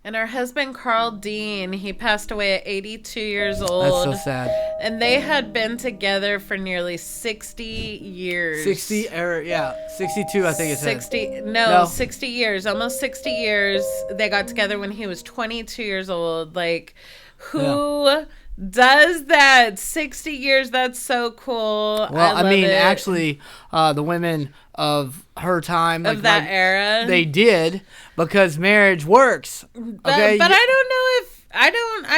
And her husband, Carl Dean, he passed away at 82 years old. That's so sad. And they had been together for nearly 60 years. 62, I think it said. 60 years, almost 60 years. They got together when he was 22 years old. Like, who does that? 60 years, that's so cool. Well, I love mean, it. actually, the women of her time, Of that era. they did, because marriage works. Okay, But I don't know if I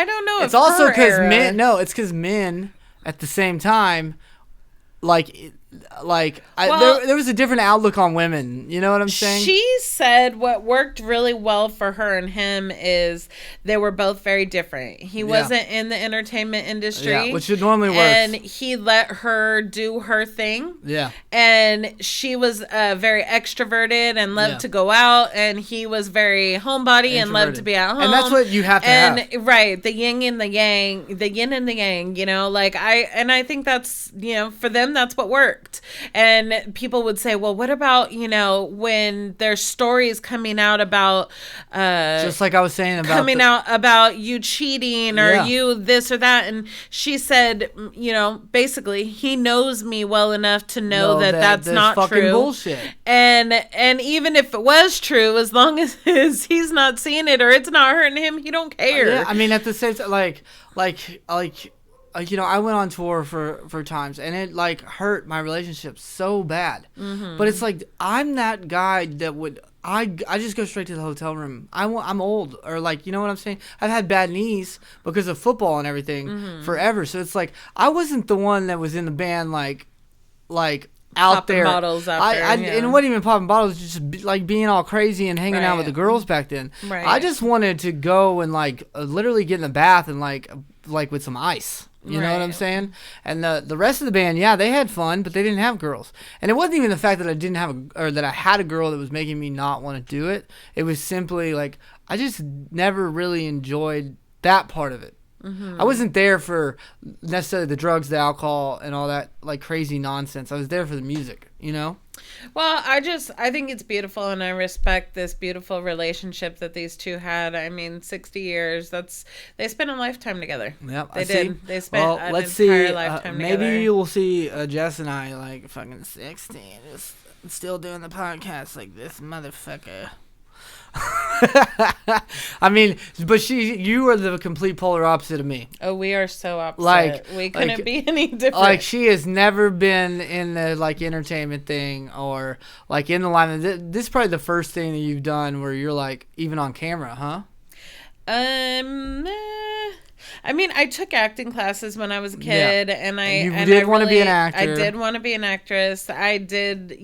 don't know it's if also her because era- men. No, it's because men at the same time, there was a different outlook on women. You know what I'm saying? She said what worked really well for her and him is they were both very different. He wasn't in the entertainment industry, which it normally works. and he let her do her thing. Yeah. And she was very extroverted and loved to go out, and he was very homebody and loved to be at home. And that's what you have to have. Right, the yin and the yang, the yin and the yang, you know, like I think that's, you know, for them that's what worked. And people would say, well, what about, you know, when there's stories coming out about just like I was saying about out about you cheating or you this or that. And she said, you know, basically he knows me well enough to know that that's not fucking true. bullshit. And even if it was true, as long as he's not seeing it or it's not hurting him, he don't care. Yeah, I mean, at the same time, like you know, I went on tour for times, and it like hurt my relationship so bad. Mm-hmm. But it's like I'm that guy that would I just go straight to the hotel room. I'm old, or like, you know what I'm saying? I've had bad knees because of football and everything forever. So it's like I wasn't the one that was in the band like out Popping there. bottles out there, And it wasn't even popping bottles, just like being all crazy and hanging out with the girls back then. Right. I just wanted to go and like literally get in the bath and like with some ice. You know what I'm saying? And the rest of the band, yeah, they had fun, but they didn't have girls. And it wasn't even the fact that I didn't have or that I had a girl that was making me not want to do it. It was simply like I just never really enjoyed that part of it. I wasn't there for necessarily the drugs, the alcohol, and all that like crazy nonsense. I was there for the music, you know? Well, I think it's beautiful, and I respect this beautiful relationship that these two had. I mean, 60 years, they spent a lifetime together. Yep, They did. They spent an let's entire see. lifetime maybe together. you will see Jess and I like fucking 16, just still doing the podcast like this motherfucker. I mean, but you are the complete polar opposite of me. Oh, we are so opposite. Like we couldn't be any different. Like she has never been in the like entertainment thing or like in the line. This is probably the first thing that you've done where you're like even on camera, huh? I mean, I took acting classes when I was a kid, and I did want to be an actor. I did want to be an actress. I did,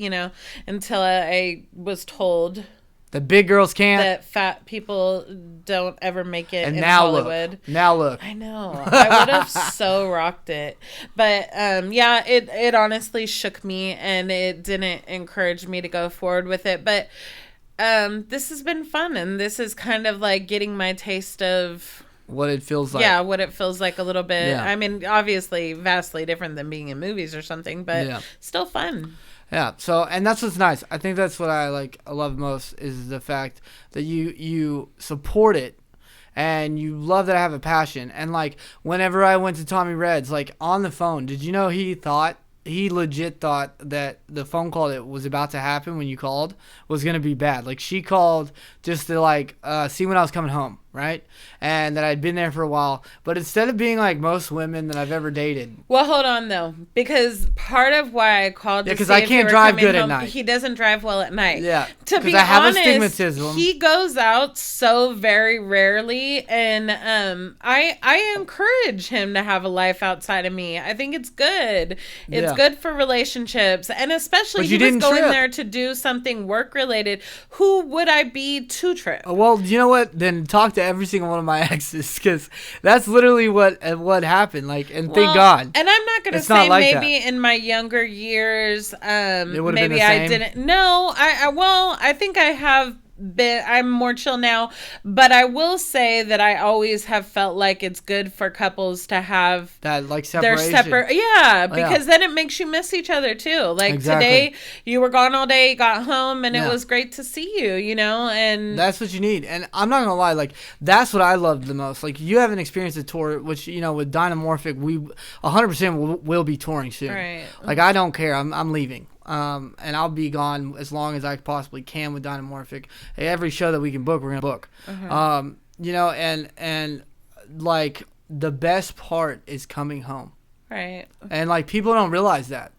until I was told the big girls can't. That fat people don't ever make it and in now Hollywood. Now look. I know. I would have so rocked it. But yeah, it honestly shook me, and it didn't encourage me to go forward with it. But this has been fun, and this is kind of like getting my taste of what it feels like. Yeah, what it feels like a little bit. Yeah. I mean, obviously vastly different than being in movies or something, but still fun. Yeah, so, and that's what's nice. I think that's what I love most is the fact that you support it and you love that I have a passion. And like whenever I went to Tommy Red's, like on the phone, did you know he legit thought that the phone call that was about to happen when you called was going to be bad. Like she called just to see when I was coming home, right? And that I'd been there for a while. But instead of being like most women that I've ever dated. Well, hold on though, because part of why I called because I can't drive good at night. He doesn't drive well at night. Yeah. To be I have honest, astigmatism. He goes out so very rarely, and I encourage him to have a life outside of me. I think it's good. It's good for relationships, and especially he was going there to do something work related. Who would I be to trip? Well, you know what? Then talk to every single one of my exes, because that's literally what happened. Like, and thank God. And I'm not gonna say like maybe that. In my younger years, maybe I didn't. No, I think I have been. I'm more chill now, but I will say that I always have felt like it's good for couples to have that like separation. They're separate, because then it makes you miss each other too. Like today, you were gone all day, you got home, and it was great to see you. And that's what you need. And I'm not gonna lie, like that's what I loved the most. Like you haven't experienced a tour, which with Dynamorphic, we 100% will be touring soon. Right. Like I don't care. I'm leaving. And I'll be gone as long as I possibly can with Dynamorphic. Every show that we can book, we're gonna book. And like the best part is coming home. Right. And like people don't realize that.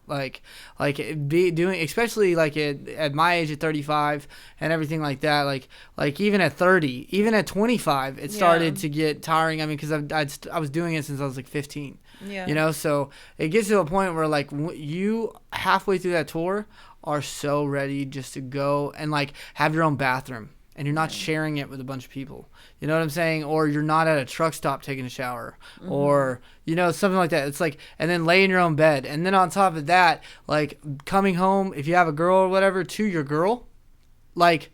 Especially like at my age at 35 and everything like that. Like even at 30, even at 25, it started to get tiring. I mean, because I was doing it since I was like 15. Yeah. So it gets to a point where like you halfway through that tour are so ready just to go and like have your own bathroom, and you're not sharing it with a bunch of people. You know what I'm saying? Or you're not at a truck stop taking a shower, or something like that. It's like, and then lay in your own bed, and then on top of that, like coming home if you have a girl or whatever to your girl, like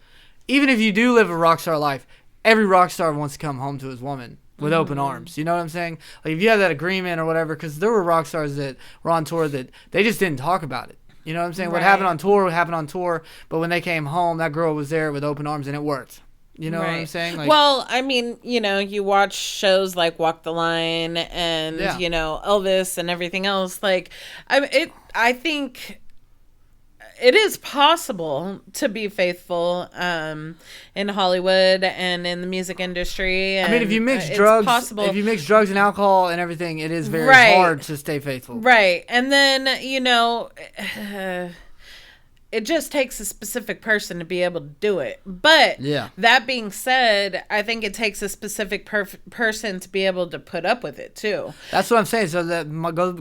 even if you do live a rock star life, every rock star wants to come home to his woman with open arms. You know what I'm saying? Like if you have that agreement or whatever, because there were rock stars that were on tour that they just didn't talk about it. You know what I'm saying? What happened on tour, but when they came home, that girl was there with open arms and it worked. You know what I'm saying? Like, well, I mean, you watch shows like Walk the Line and, Elvis and everything else. Like, I think it is possible to be faithful in Hollywood and in the music industry. And I mean, if you mix drugs and alcohol and everything, it is very hard to stay faithful. Right. And then, it just takes a specific person to be able to do it. But that being said, I think it takes a specific person to be able to put up with it too. That's what I'm saying. So that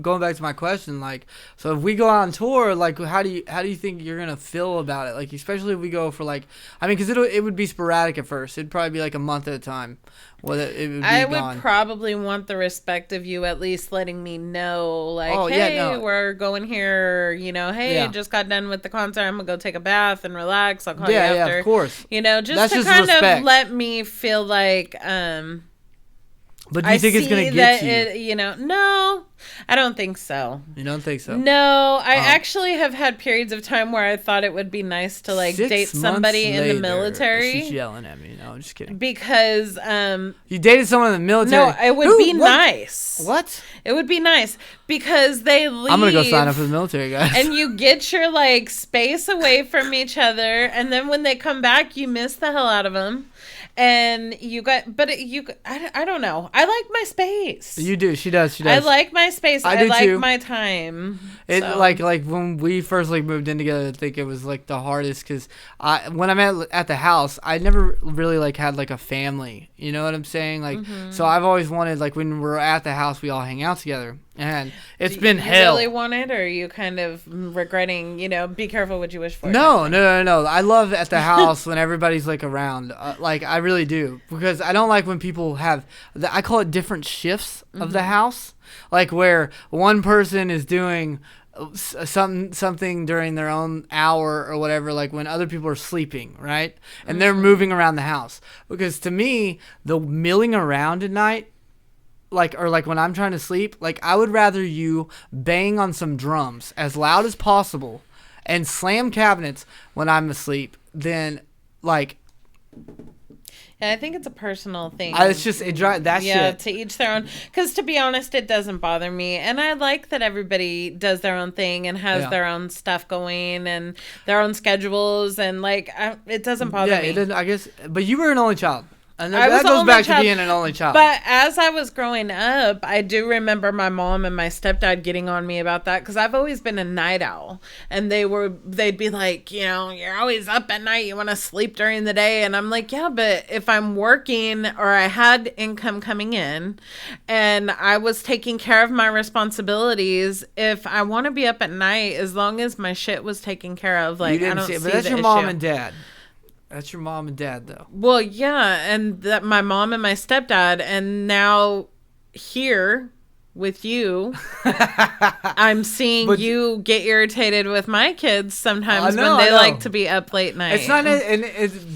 going back to my question, like, so if we go on tour, like, how do you think you're gonna feel about it? Like, especially if we go for like, I mean, because it would be sporadic at first. It'd probably be like a month at a time. Well, it would be I gone. would probably want the respect of you at least letting me know, like, hey, we're going here. You know, hey, just got done with the concert. I'm gonna go take a bath and relax. I'll call you after. Yeah, of course. You know, just That's to just kind respect. of let me feel like, But do you think it's gonna get you? You know, no, I don't think so. You don't think so? No, I actually have had periods of time where I thought it would be nice to like 6 date somebody months in the later, military. She's yelling at me. No, I'm just kidding. Because you dated someone in the military. No, it would be nice. What? It would be nice because they leave. I'm gonna go sign up for the military, guys. And you get your like space away from each other, and then when they come back, you miss the hell out of them. And you got, but I don't know. I like my space. You do. She does. I like my space. I do like too. my time. It So. like when we first like moved in together, I think it was like the hardest because when I'm at the house, I never really like had like a family. You know what I'm saying? Like so I've always wanted like when we're at the house, we all hang out together, and it's been hell. You really want it, or are you kind of regretting? You know, be careful what you wish for. No. I love at the house when everybody's like around. Like I really do because I don't like when people have. I call it different shifts of the house, like where one person is doing something during their own hour or whatever, like when other people are sleeping, right? And they're moving around the house. Because to me, the milling around at night, like when I'm trying to sleep, like I would rather you bang on some drums as loud as possible and slam cabinets when I'm asleep than like. Yeah, I think it's a personal thing. It's just shit. To each their own. Because to be honest, it doesn't bother me, and I like that everybody does their own thing and has their own stuff going and their own schedules, and like it doesn't bother me. Yeah, it doesn't. I guess, but you were an only child. And I was that the goes only back child, to being an only child. But as I was growing up, I do remember my mom and my stepdad getting on me about that because I've always been a night owl. And they'd be like, you know, you're always up at night. You want to sleep during the day. And I'm like, yeah, but if I'm working or I had income coming in and I was taking care of my responsibilities, if I want to be up at night, as long as my shit was taken care of, like, I don't see but that's the your issue. mom and dad. That's your mom and dad, though. Well, yeah, and that my mom and my stepdad, and now here with you, I'm seeing you get irritated with my kids sometimes when they like to be up late night. It's not,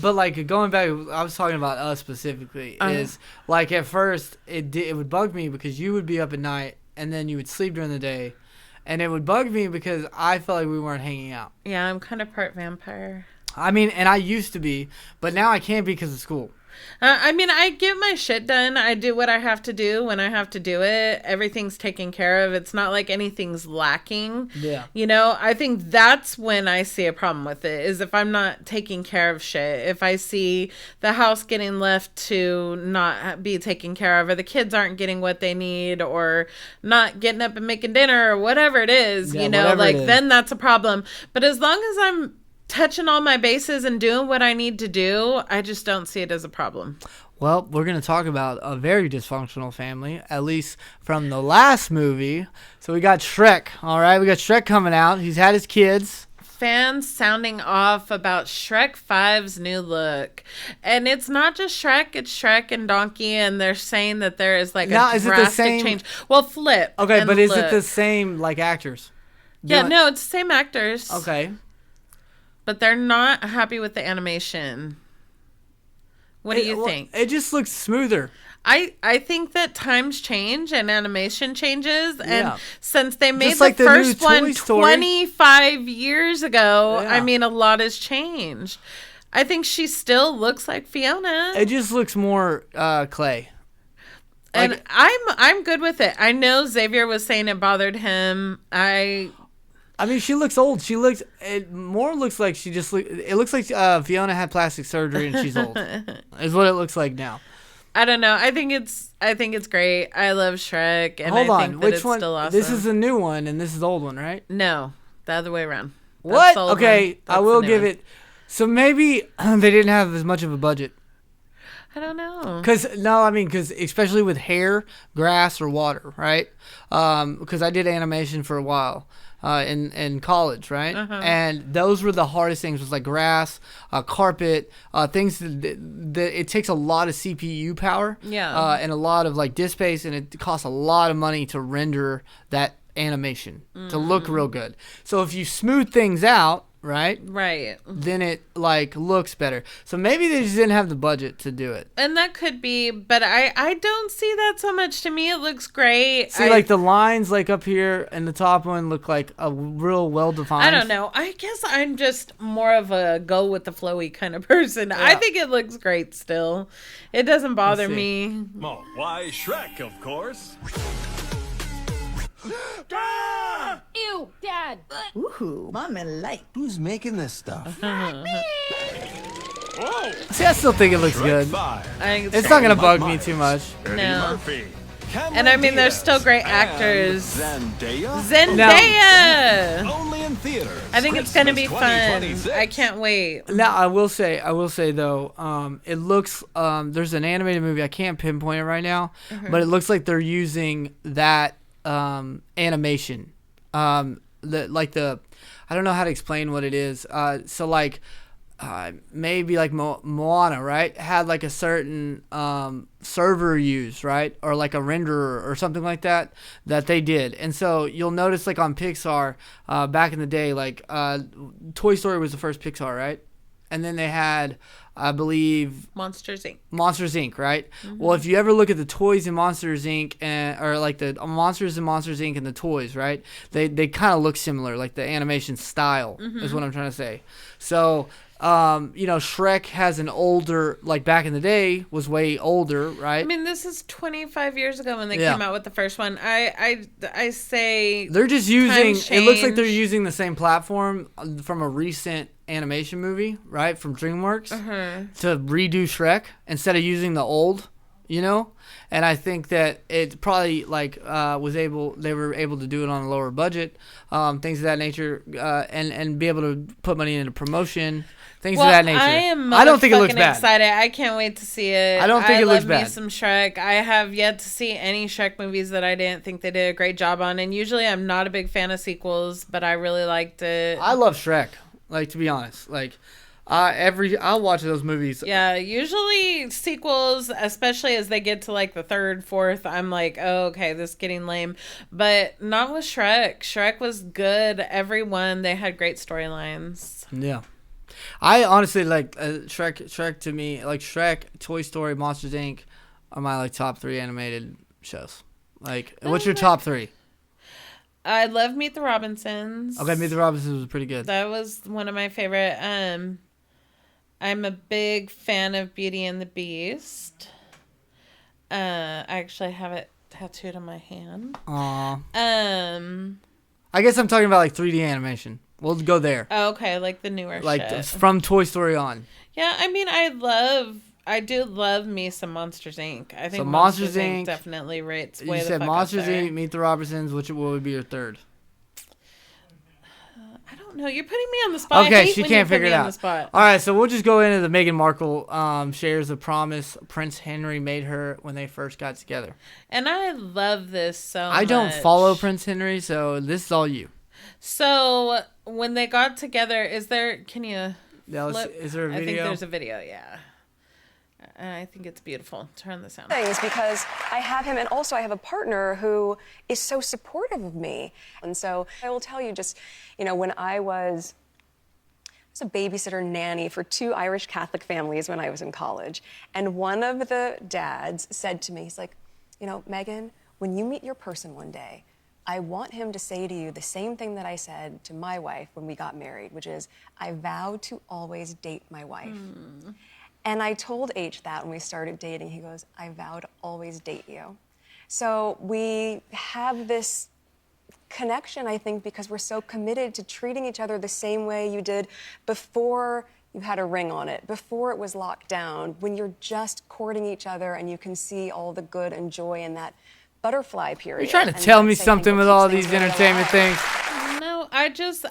but like going back, I was talking about us specifically. Is like at first it would bug me because you would be up at night and then you would sleep during the day, and it would bug me because I felt like we weren't hanging out. Yeah, I'm kind of part vampire. I mean, and I used to be, but now I can't because of school. I mean, I get my shit done. I do what I have to do when I have to do it. Everything's taken care of. It's not like anything's lacking. Yeah. You know, I think that's when I see a problem with it, is if I'm not taking care of shit. If I see the house getting left to not be taken care of, or the kids aren't getting what they need, or not getting up and making dinner, or whatever it is, you know, like then that's a problem. But as long as I'm touching all my bases and doing what I need to do, I just don't see it as a problem. Well, we're going to talk about a very dysfunctional family, at least from the last movie. So we got Shrek, all right? We got Shrek coming out. He's had his kids. Fans sounding off about Shrek 5's new look. And it's not just Shrek, it's Shrek and Donkey, and they're saying that there is like a drastic change. Well, Flip. Okay, but is it the same like actors? Yeah, no, it's the same actors. Okay. But they're not happy with the animation. What do you think? It just looks smoother. I think that times change and animation changes. And since they made like the first one 25 years ago, I mean, a lot has changed. I think she still looks like Fiona. It just looks more clay. And I'm good with it. I know Xavier was saying it bothered him. I mean, she looks old. It looks like she just it looks like Fiona had plastic surgery and she's old. Is what it looks like now. I don't know. I think it's great. I love Shrek, and Hold I on. think that Which it's one? still awesome. This is a new one and this is the old one, right? No, the other way around. What? the old Okay, one. I That's will the new give one. it. So maybe they didn't have as much of a budget. I don't know. Because especially with hair, grass, or water, right? Because I did animation for a while in college, right? And those were the hardest things. Was like grass, carpet, things that it takes a lot of CPU power, and a lot of like disk space, and it costs a lot of money to render that animation to look real good. So if you smooth things out, right, then it like looks better. So maybe they just didn't have the budget to do it. And that could be, but I don't see that so much. To me, it looks great. See, like the lines like up here and the top one look like a real well defined. I don't know. I guess I'm just more of a go with the flowy kind of person. Yeah. I think it looks great still. It doesn't bother me. Oh, why, Shrek, of course. Ew, Dad. Ooh, Mommy like. Who's making this stuff? See, I still think it looks good. It's not gonna bug me too much. No. And I mean, there's still great actors. Zendaya. Only in theaters. I think it's gonna be fun. 2026. I can't wait. Now I will say though, it looks there's an animated movie, I can't pinpoint it right now, but it looks like they're using that animation. I don't know how to explain what it is. So like maybe like Moana, right? Had like a certain server used, right? Or like a renderer or something like that they did. And so you'll notice like on Pixar, back in the day, like Toy Story was the first Pixar, right? And then they had, I believe, Monsters Inc. Monsters Inc., right? Well, if you ever look at the toys in Monsters Inc. Or like the monsters in Monsters Inc. and the toys, right? They kind of look similar, like the animation style is what I'm trying to say. So, Shrek has an older, like back in the day, was way older, right? I mean, this is 25 years ago when they came out with the first one. I say they're just using. It looks like they're change. using the same platform from a recent animation movie, right, from DreamWorks, to redo Shrek instead of using the old, And I think that it probably like they were able to do it on a lower budget, things of that nature, and be able to put money into promotion. Things of that nature. I don't think it looks bad. Excited. I can't wait to see it. I don't think it looks bad. I love me some Shrek. I have yet to see any Shrek movies that I didn't think they did a great job on. And usually I'm not a big fan of sequels, but I really liked it. I love Shrek. Like, to be honest, like I'll watch those movies. Yeah, usually sequels, especially as they get to like the third, fourth, I'm like, oh, okay, this is getting lame. But not with Shrek. Shrek was good. Every one, they had great storylines. Yeah. I honestly like Shrek to me, like Shrek, Toy Story, Monsters Inc. are my like top 3 animated shows. Like, what's your top 3? I love Meet the Robinsons. Okay, Meet the Robinsons was pretty good. That was one of my favorite. I'm a big fan of Beauty and the Beast. I actually have it tattooed on my hand. Aw. I guess I'm talking about like 3D animation. We'll go there. Oh, okay, like the newer like shit. From Toy Story on. Yeah, I mean, I do love me some Monsters Inc. I think So Monsters Inc. definitely rates way You the said fuck Monsters up there. Inc., Meet the Robinsons. What would be your third? I don't know. You're putting me on the spot. Okay, I hate she when can't you put figure me it on out. the spot. All right, so we'll just go into the Meghan Markle shares a promise Prince Henry made her when they first got together. And I love this so much. I don't follow Prince Henry, so this is all you. So when they got together, is there? Can you? Is there a video? I think there's a video. Yeah. And I think it's beautiful. Turn this on. Things because I have him, and also I have a partner who is so supportive of me. And so I will tell you, just when I was a babysitter nanny for 2 Irish Catholic families when I was in college, and one of the dads said to me, he's like, Meghan, when you meet your person one day, I want him to say to you the same thing that I said to my wife when we got married, which is, I vow to always date my wife. And I told H that when we started dating. He goes, I vow to always date you. So we have this connection, I think, because we're so committed to treating each other the same way you did before you had a ring on it, before it was locked down, when you're just courting each other and you can see all the good and joy in that butterfly period. You're trying to tell me something with all these entertainment things. No, I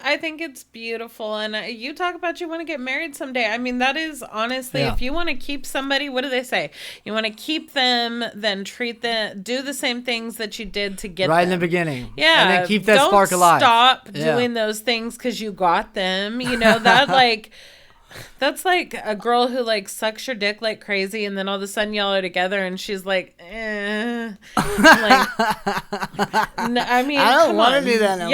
I think it's beautiful. And you talk about you want to get married someday. I mean, that is honestly, if you want to keep somebody, what do they say? You want to keep them, then treat them, do the same things that you did to get right them. in the beginning. Yeah. And then keep that Don't spark alive. Stop doing those things because you got them. You know, that like... That's like a girl who like sucks your dick like crazy, and then all of a sudden y'all are together, and she's like, I mean, I don't want to do that no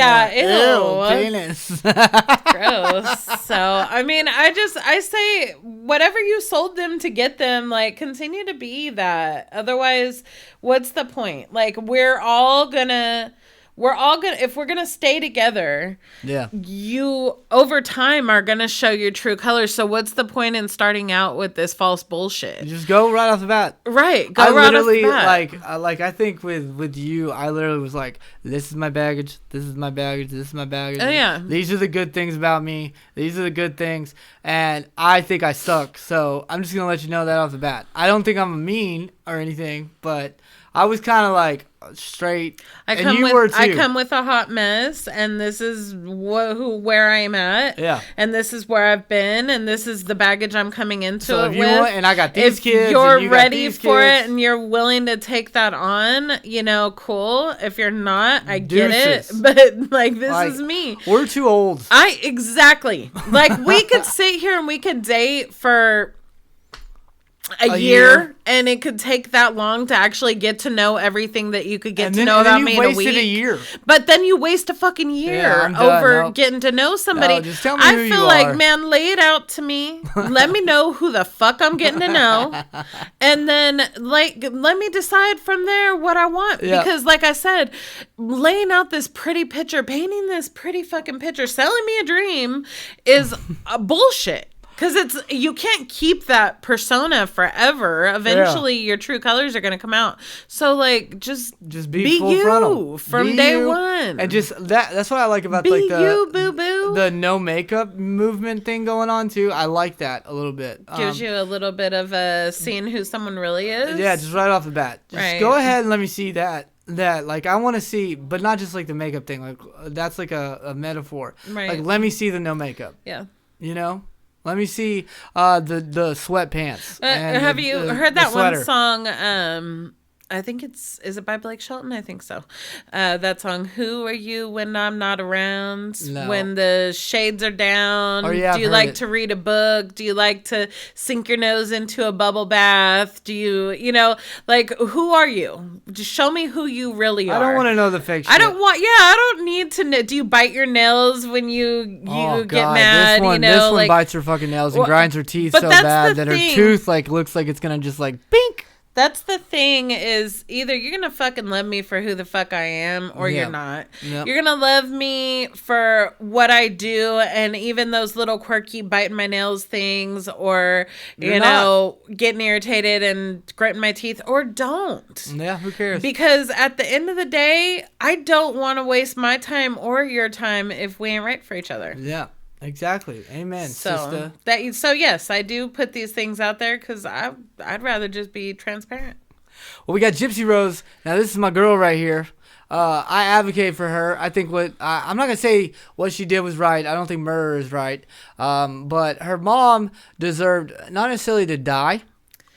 more. Ew, penis. Gross. So, I mean, I say whatever you sold them to get them, like, continue to be that. Otherwise, what's the point? Like, we're all gonna, if we're gonna stay together, you over time are gonna show your true colors. So what's the point in starting out with this false bullshit? You just go right off the bat. Right. I literally like I think with you, I literally was like, this is my baggage, this is my baggage, this is my baggage. Oh yeah. These are the good things about me. These are the good things, and I think I suck. So I'm just gonna let you know that off the bat. I don't think I'm mean or anything, but I was kind of like straight. I come with a hot mess, and this is where I'm at. Yeah. And this is where I've been, and this is the baggage I'm coming into so it if you with. Want, and I got these if kids. You're and you ready got these for kids. it, and you're willing to take that on. You know, cool. If you're not, I get Deuces. it. But like, this is me. We're too old. Exactly. Like we could sit here and we could date for a year, and it could take that long to actually get to know everything that you could get to know about me in a week. A year. But then you waste a fucking year over getting to know somebody. No, just tell me who you feel are. like, man, lay it out to me. Let me know who the fuck I'm getting to know. And then like let me decide from there what I want. Yeah. Because like I said, laying out this pretty picture, painting this pretty fucking picture, selling me a dream is a bullshit. Because you can't keep that persona forever. Eventually, your true colors are going to come out. So, like, just be full you frontal. from day one. And just that's what I like about like the no makeup movement thing going on too. I like that a little bit. Gives you a little bit of seeing who someone really is. Yeah, just right off the bat. Just go ahead and let me see that. Like I want to see, but not just like the makeup thing. Like that's like a metaphor. Right. Like let me see the no makeup. Yeah. You know. Let me see the sweatpants. Have you heard that one song? I think is it by Blake Shelton? I think so. That song, "Who Are You When I'm Not Around?" No. When the shades are down. Oh, yeah, Do you like to read a book? Do you like to sink your nose into a bubble bath? Do you know, like, who are you? Just show me who you really are. I don't want to know the fake shit. I don't need to know. Do you bite your nails when you get mad? This one bites her fucking nails and grinds her teeth so bad that her tooth like looks like it's gonna just like bink. That's the thing is either you're going to fucking love me for who the fuck I am or you're not. Yep. You're going to love me for what I do and even those little quirky biting my nails things or, you know, getting irritated and gritting my teeth or don't. Yeah, who cares? Because at the end of the day, I don't want to waste my time or your time if we ain't right for each other. Yeah. Exactly. Amen. So yes, I do put these things out there because I'd rather just be transparent. Well, we got Gypsy Rose. Now this is my girl right here. I advocate for her. I think I'm not gonna say what she did was right. I don't think murder is right. But her mom deserved not necessarily to die,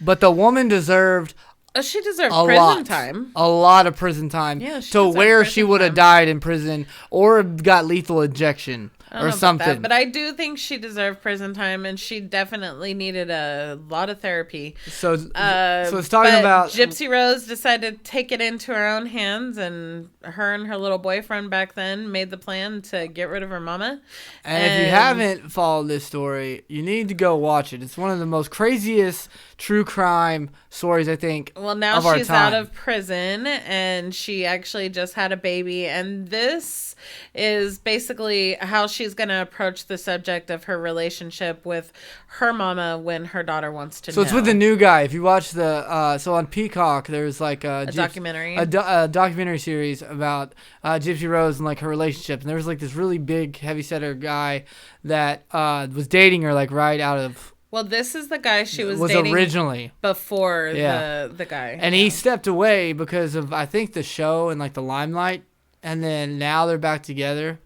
but the woman deserved. She deserved prison time. A lot of prison time. Yeah, to where she would have died in prison or got lethal injection. Or something. But I do think she deserved prison time, and she definitely needed a lot of therapy. So it's talking about Gypsy Rose decided to take it into her own hands, and her little boyfriend back then made the plan to get rid of her mama. And if you haven't followed this story, you need to go watch it. It's one of the most craziest true crime stories, I think. Well, now she's out of prison, and she actually just had a baby, and this is basically how she's going to approach the subject of her relationship with her mama when her daughter wants to know. So it's with the new guy. If you watch so on Peacock, there's like a documentary. A documentary series about Gypsy Rose and like her relationship. And there was like this really big heavysetter guy that was dating her like right out of... Well, this is the guy she was dating originally before the guy. And he stepped away because of, I think, the show and like the limelight. And then now they're back together.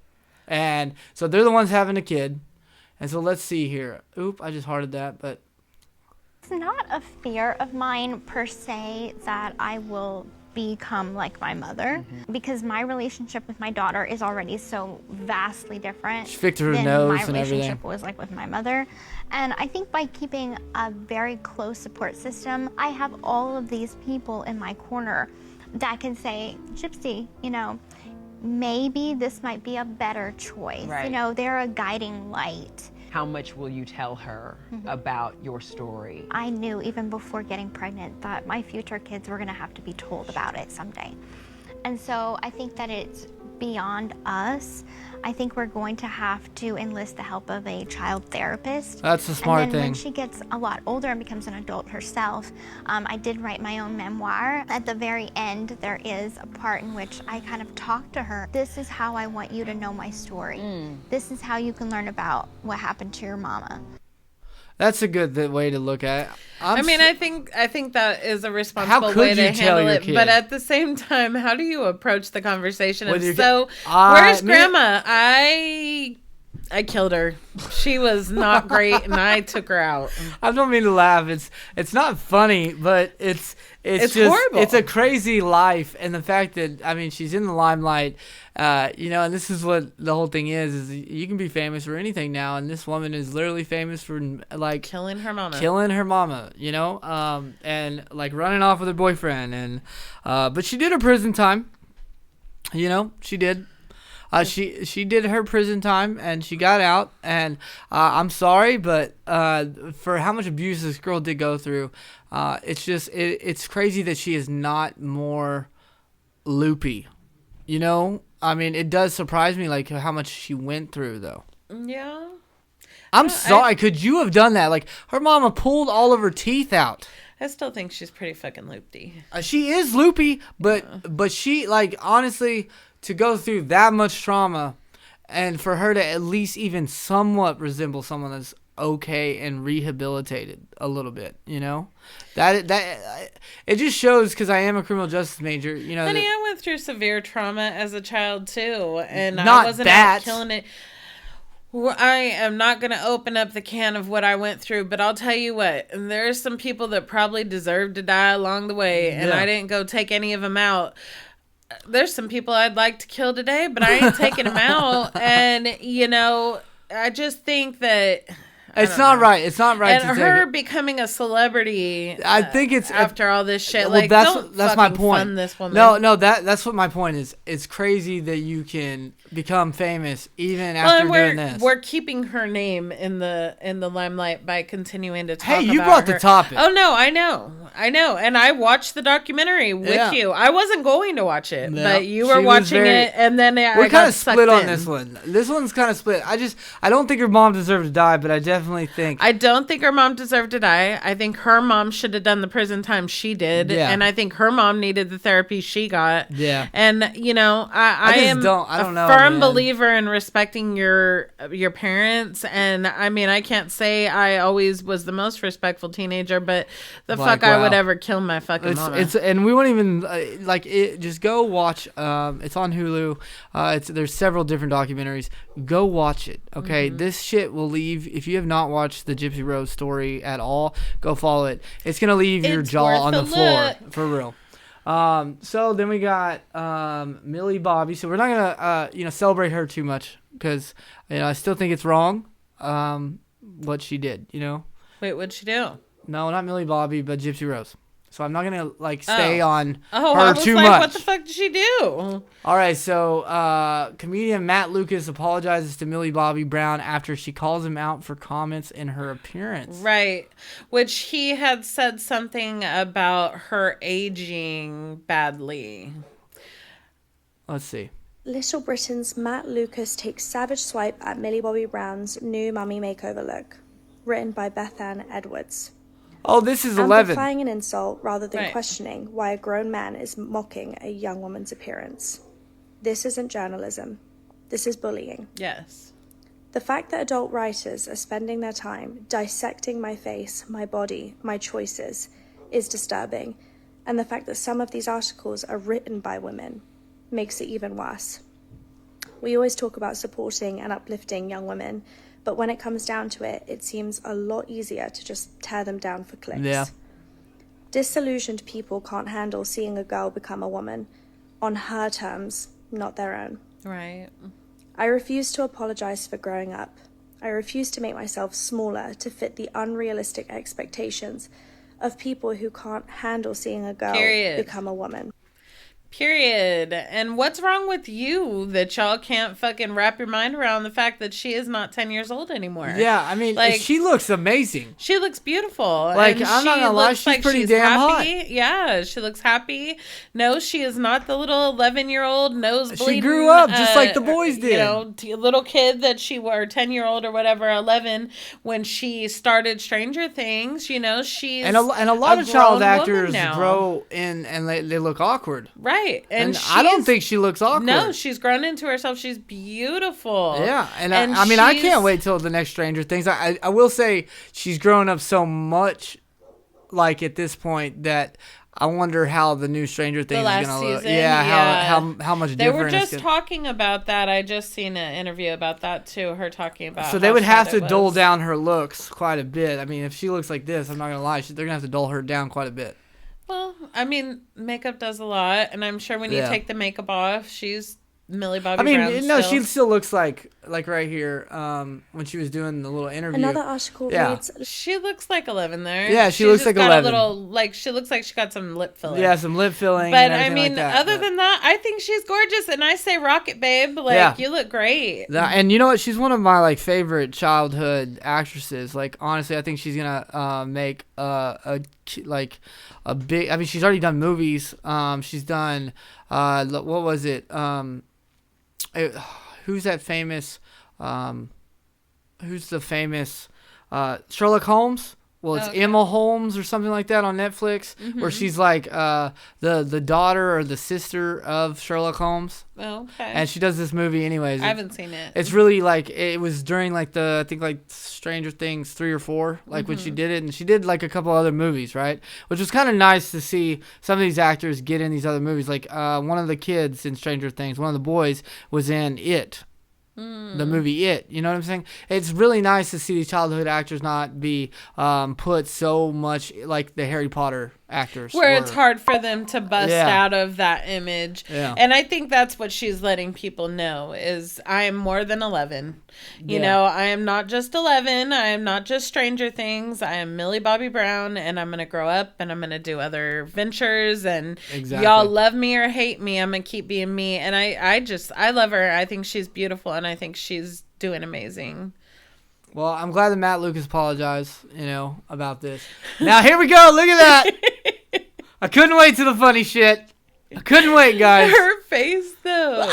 And so they're the ones having a kid. And so let's see here. Oop, I just hearted that, but It's not a fear of mine per se that I will become like my mother, because my relationship with my daughter is already so vastly different She picked her than nose my and relationship everything. was like with my mother. And I think by keeping a very close support system, I have all of these people in my corner that can say, Gypsy, you know, maybe this might be a better choice. Right. You know, they're a guiding light. How much will you tell her about your story? I knew even before getting pregnant that my future kids were going to have to be told about it someday. And so I think that it's beyond us. I think we're going to have to enlist the help of a child therapist. That's a smart and then thing. when she gets a lot older and becomes an adult herself, I did write my own memoir. At the very end, there is a part in which I kind of talk to her. This is how I want you to know my story. This is how you can learn about what happened to your mama. that's a good way to look at it. I think that is a responsible could way you to tell handle your it. kid? But at the same time, how do you approach the conversation With of, your so, kid? where's Me- grandma? I killed her. She was not great, and I took her out. I don't mean to laugh. It's not funny, but it's just horrible. it's a crazy life, and the fact that I mean she's in the limelight, you know, and this is what the whole thing is you can be famous for anything now, and this woman is literally famous for like killing her mama, you know, and like running off with her boyfriend, and but she did her prison time, you know, she did. She did her prison time and she got out, and I'm sorry, but for how much abuse this girl did go through, it's crazy that she is not more loopy, you know. I mean, it does surprise me like how much she went through though. Yeah. I'm sorry. Could you have done that? Like her mama pulled all of her teeth out. I still think she's pretty fucking loopy. She is loopy, but she like honestly. To go through that much trauma and for her to at least even somewhat resemble someone that's okay and rehabilitated a little bit, you know, that it just shows, because I am a criminal justice major, you know. Honey, I went through severe trauma as a child too, and Not I wasn't that. out killing it. Well, I am not going to open up the can of what I went through, but I'll tell you what, there's some people that probably deserve to die along the way, and Yeah. I didn't go take any of them out. There's some people I'd like to kill today, but I ain't taking them out. And, you know, I just think that... It's not right. It's not right. And to her take it. becoming a celebrity, I think it's after all this shit. Well, Like, that's don't my fucking point. fund this woman. No, that's what my point is. It's crazy that you can become famous even after doing this. We're keeping her name in the limelight by continuing to talk about her. Hey, you brought the topic. Oh no, I know, and I watched the documentary with you. I wasn't going to watch it, but you were watching it, and then we're kind of split on this one. This one's kind of split. I don't think her mom deserved to die, but I definitely think I don't think her mom deserved to die. I think her mom should have done the prison time she did, and I think her mom needed the therapy she got. Yeah, and you know, I am a firm believer in respecting your parents, and I mean, I can't say I always was the most respectful teenager, but I would ever kill my fucking mama. And we won't even like it. Just go watch. It's on Hulu. There's several different documentaries. Go watch it. Okay, this shit will leave. If you have not watched the Gypsy Rose story at all, go follow it. It's gonna leave your jaw on the floor for real. So then we got Millie Bobby. So we're not gonna celebrate her too much, because I still think it's wrong what she did. Wait, what'd she do? No, not Millie Bobby, but Gypsy Rose. So I'm not gonna stay on her I was too like, much. What the fuck did she do? All right, so comedian Matt Lucas apologizes to Millie Bobby Brown after she calls him out for comments in her appearance. Right, which he had said something about her aging badly. Let's see. Little Britain's Matt Lucas takes savage swipe at Millie Bobby Brown's new mummy makeover look. Written by Beth Ann Edwards. Oh, this is 11. Amplifying an insult rather than questioning why a grown man is mocking a young woman's appearance. This isn't journalism. This is bullying. Yes. The fact that adult writers are spending their time dissecting my face, my body, my choices is disturbing, and the fact that some of these articles are written by women makes it even worse. We always talk about supporting and uplifting young women, but when it comes down to it, it seems a lot easier to just tear them down for clicks. Yeah. Disillusioned people can't handle seeing a girl become a woman on her terms, not their own. Right. I refuse to apologize for growing up. I refuse to make myself smaller to fit the unrealistic expectations of people who can't handle seeing a girl become a woman. Period. And what's wrong with you that y'all can't fucking wrap your mind around the fact that she is not 10 years old anymore? Yeah, I mean, like, she looks amazing. She looks beautiful. Like, and I'm not gonna lie, she's pretty damn happy. hot. Yeah, she looks happy. No, she is not the little 11-year-old nose bleeding. She grew up just like the boys did. You know, little kid that she were, 10-year-old or whatever, 11, when she started Stranger Things. You know, she's and a lot of child actors now. grow in and they look awkward. Right. And I don't think she looks awkward. No, she's grown into herself. She's beautiful. Yeah, and I mean, I can't wait till the next Stranger Things. I will say she's grown up so much, like, at this point, that I wonder how the new Stranger Things is going to look. Yeah, how much different. They were just talking about that. I just seen an interview about that, too, her talking about so they would have to dull down her looks quite a bit. I mean, if she looks like this, I'm not going to lie, they're going to have to dull her down quite a bit. Well, I mean, makeup does a lot, and I'm sure when you take the makeup off, she's Millie Bobby Brown. No, she still looks like right here when she was doing the little interview. Another article reads, she looks like 11 there. Yeah, she looks like 11. She looks like she got some lip filling. Yeah, some lip filling. But and I mean, like that, other than that, I think she's gorgeous, and I say rocket, babe. Like, you look great. And you know what? She's one of my favorite childhood actresses. Like, honestly, I think she's gonna make a big. I mean, she's already done movies. She's done what was it? Who's that famous? Who's the famous Sherlock Holmes? Well, it's Emma Holmes or something like that on Netflix, where she's like the daughter or the sister of Sherlock Holmes. Oh, okay. And she does this movie anyways. I haven't seen it. It's really it was during I think Stranger Things 3 or 4, when she did it, and she did a couple other movies, right? Which was kind of nice to see some of these actors get in these other movies. Like one of the kids in Stranger Things, one of the boys was in It. The movie It, you know what I'm saying? It's really nice to see these childhood actors not be put so much like the Harry Potter actors. Where it's hard for them to bust out of that image. Yeah. And I think that's what she's letting people know is I am more than 11. You know, I am not just 11. I am not just Stranger Things. I am Millie Bobby Brown, and I'm going to grow up, and I'm going to do other ventures, and y'all love me or hate me. I'm going to keep being me. And I love her. I think she's beautiful, and I think she's doing amazing. Well, I'm glad that Matt Lucas apologized, about this. Now, here we go. Look at that. I couldn't wait to the funny shit. I couldn't wait, guys. Her face, though.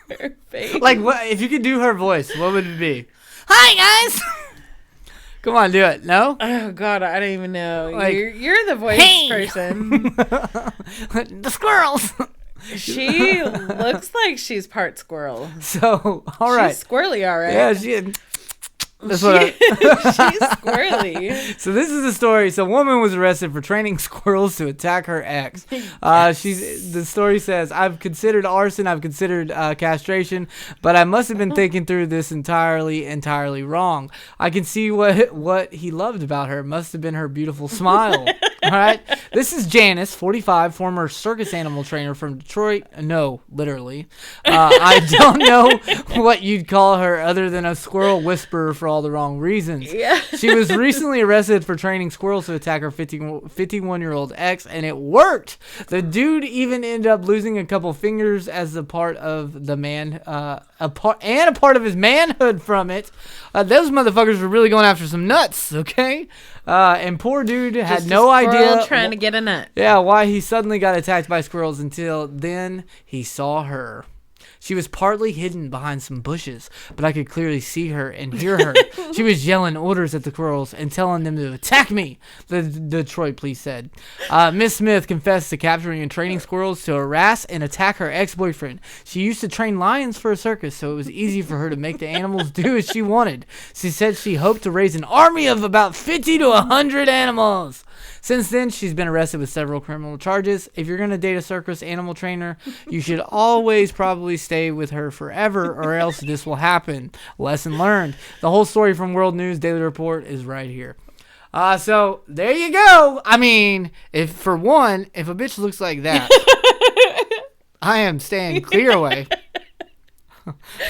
Her face. What if you could do her voice, what would it be? Hi, guys. Come on, do it. No? Oh, God, I don't even know. You're the voice person. The squirrels. She looks like she's part squirrel. So, all right. She's squirrely, all right. Yeah, she's squirrely. So this is the story. So a woman was arrested for training squirrels to attack her ex. The story says, I've considered arson, I've considered castration, but I must have been thinking through this entirely wrong. I can see what he loved about her. It must have been her beautiful smile. All right. This is Janice, 45, former circus animal trainer from Detroit. No, literally. I don't know what you'd call her other than a squirrel whisperer for all the wrong reasons. Yeah. She was recently arrested for training squirrels to attack her 51-year-old ex, and it worked. The dude even ended up losing a couple fingers as a part of the man, a part of his manhood from it. Those motherfuckers were really going after some nuts, okay? And poor dude had no idea trying to get a nut. Yeah, why he suddenly got attacked by squirrels until then he saw her. She was partly hidden behind some bushes, but I could clearly see her and hear her. She was yelling orders at the squirrels and telling them to attack me, the Detroit police said. Miss Smith confessed to capturing and training squirrels to harass and attack her ex-boyfriend. She used to train lions for a circus, so it was easy for her to make the animals do as she wanted. She said she hoped to raise an army of about 50 to 100 animals. Since then, she's been arrested with several criminal charges. If you're going to date a circus animal trainer, you should always probably stay with her forever, or else this will happen. Lesson learned. The whole story from World News Daily Report is right here. So there you go. I mean, if a bitch looks like that, I am staying clear away.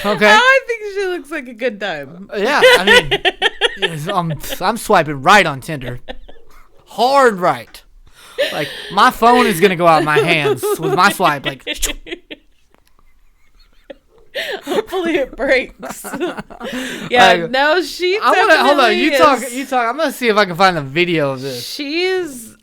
Okay. I think she looks like a good time. Yeah, I mean, I'm swiping right on Tinder, hard right. Like my phone is gonna go out of my hands with my swipe. Like, hopefully it breaks. Yeah, no, she. Hold on. You talk. I'm gonna see if I can find a video of this. She's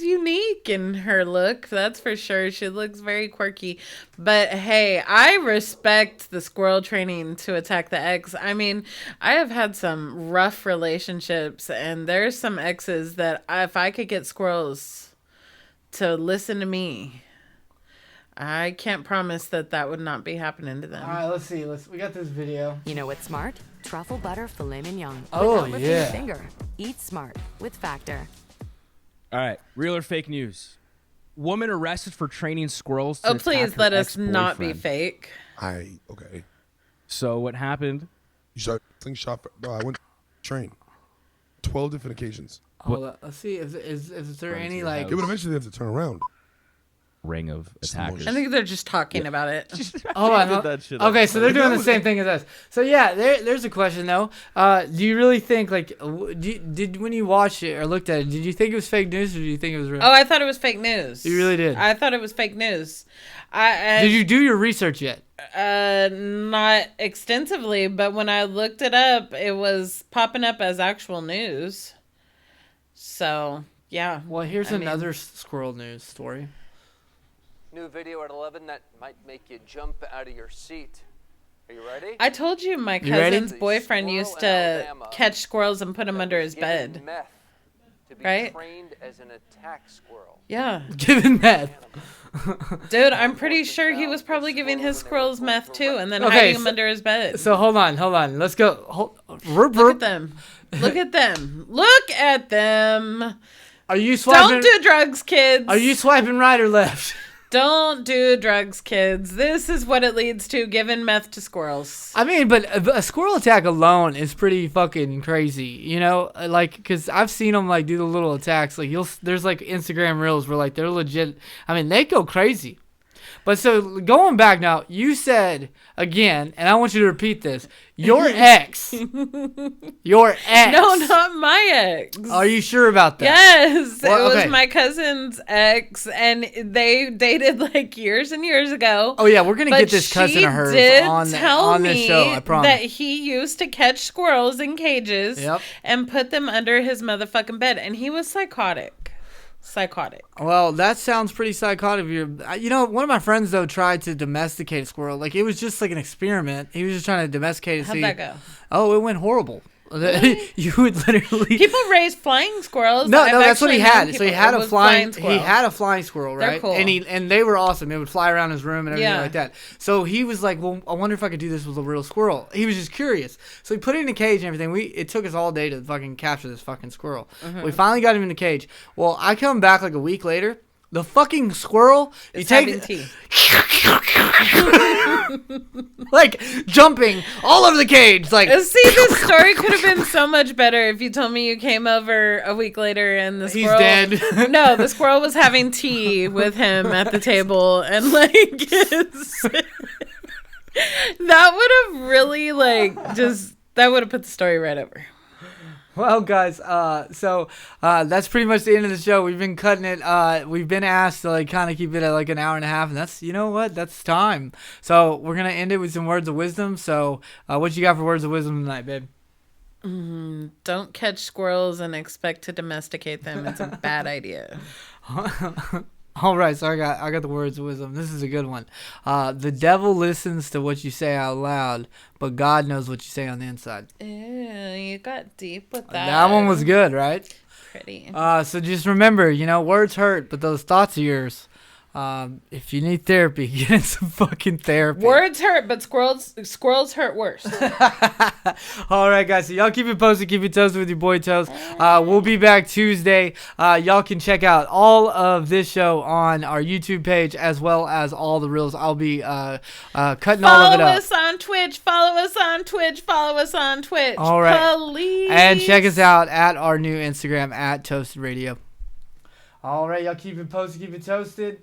unique in her look, that's for sure. She looks very quirky. But hey, I respect the squirrel training to attack the ex. I mean, I have had some rough relationships, and there's some exes that if I could get squirrels to listen to me, I can't promise that would not be happening to them. All right, let's see. We got this video. You know what's smart? Truffle butter filet mignon. Oh, without lifting yeah. your finger. Eat smart with Factor. All right, real or fake news? Woman arrested for training squirrels to Oh, please attack her let us not be ex-boyfriend. fake. Okay. So what happened? You shot slingshot. No, I went train. 12 different occasions. Hold on. Let's see. Is there any like? Yeah, but eventually they have to turn around. Ring of attackers. I think they're just talking about it. Hold on. Okay, so they're doing the same thing as us. So yeah, there's a question though. Do you really think like did when you watched it or looked at it, did you think it was fake news or did you think it was real? Oh, I thought it was fake news. You really did? I thought it was fake news. Did you do your research yet? Not extensively, but when I looked it up, it was popping up as actual news. So yeah. Well, here's another squirrel news story. New video at 11 that might make you jump out of your seat. Are you ready? I told you my ready? cousin's boyfriend used to catch squirrels and put them under his bed. Meth to be right? trained as an attack squirrel. Yeah. Given meth. Dude, I'm pretty sure he was probably giving his squirrels meth too and then hiding them under his bed. So hold on. Let's go. Look at them. Look at them. Look at them. Are you swiping? Don't do drugs, kids. Are you swiping right or left? Don't do drugs, kids. This is what it leads to, giving meth to squirrels. I mean, but a squirrel attack alone is pretty fucking crazy, you know? Like, because I've seen them, like, do the little attacks. Like, there's, like, Instagram reels where, like, they're legit. I mean, they go crazy. But so, going back now, you said, again, and I want you to repeat this, your ex. Your ex. No, not my ex. Are you sure about that? Yes. Well, it okay. was my cousin's ex, and they dated, like, years and years ago. Oh, yeah, we're going to get this cousin of hers on this show, I promise. That he used to catch squirrels in cages and put them under his motherfucking bed, and he was psychotic. Well, that sounds pretty psychotic. You know, one of my friends though tried to domesticate a squirrel. Like it was just like an experiment. He was just trying to domesticate it. How'd that go? Oh, it went horrible. You would literally people raise flying squirrels. No, that's what he had. So he had a flying squirrel. He had a flying squirrel, right? They're cool. And they were awesome. It would fly around his room and everything Yeah. like that. So he was like, "Well, I wonder if I could do this with a real squirrel." He was just curious. So he put it in a cage and everything. It took us all day to fucking capture this fucking squirrel. Mhm. We finally got him in the cage. Well, I come back like a week later. The fucking squirrel, having tea. like jumping all over the cage. Like, see, this story could have been so much better if you told me you came over a week later and the squirrel. He's dead. No, the squirrel was having tea with him at the table, and like, that would have really that would have put the story right over. Well, guys, so that's pretty much the end of the show. We've been cutting it. We've been asked to like kind of keep it at like an hour and a half, and that's, you know what, that's time. So we're gonna end it with some words of wisdom. So what you got for words of wisdom tonight, babe? Don't catch squirrels and expect to domesticate them. It's a bad idea. All right, so I got the words of wisdom. This is a good one. The devil listens to what you say out loud, but God knows what you say on the inside. Ew, you got deep with that. That one was good, right? Pretty. So just remember, you know, words hurt, but those thoughts of yours, If you need therapy, get in some fucking therapy. Words hurt, but squirrels hurt worse. All right, guys. So y'all keep it posted. Keep it toasted with your boy Toast. We'll be back Tuesday. Y'all can check out all of this show on our YouTube page as well as all the reels. I'll be cutting all of it up. Follow us on Twitch. Follow us on Twitch. Follow us on Twitch. All right. Please. And check us out at our new Instagram at Toasted Radio. All right, y'all keep it posted. Keep it toasted.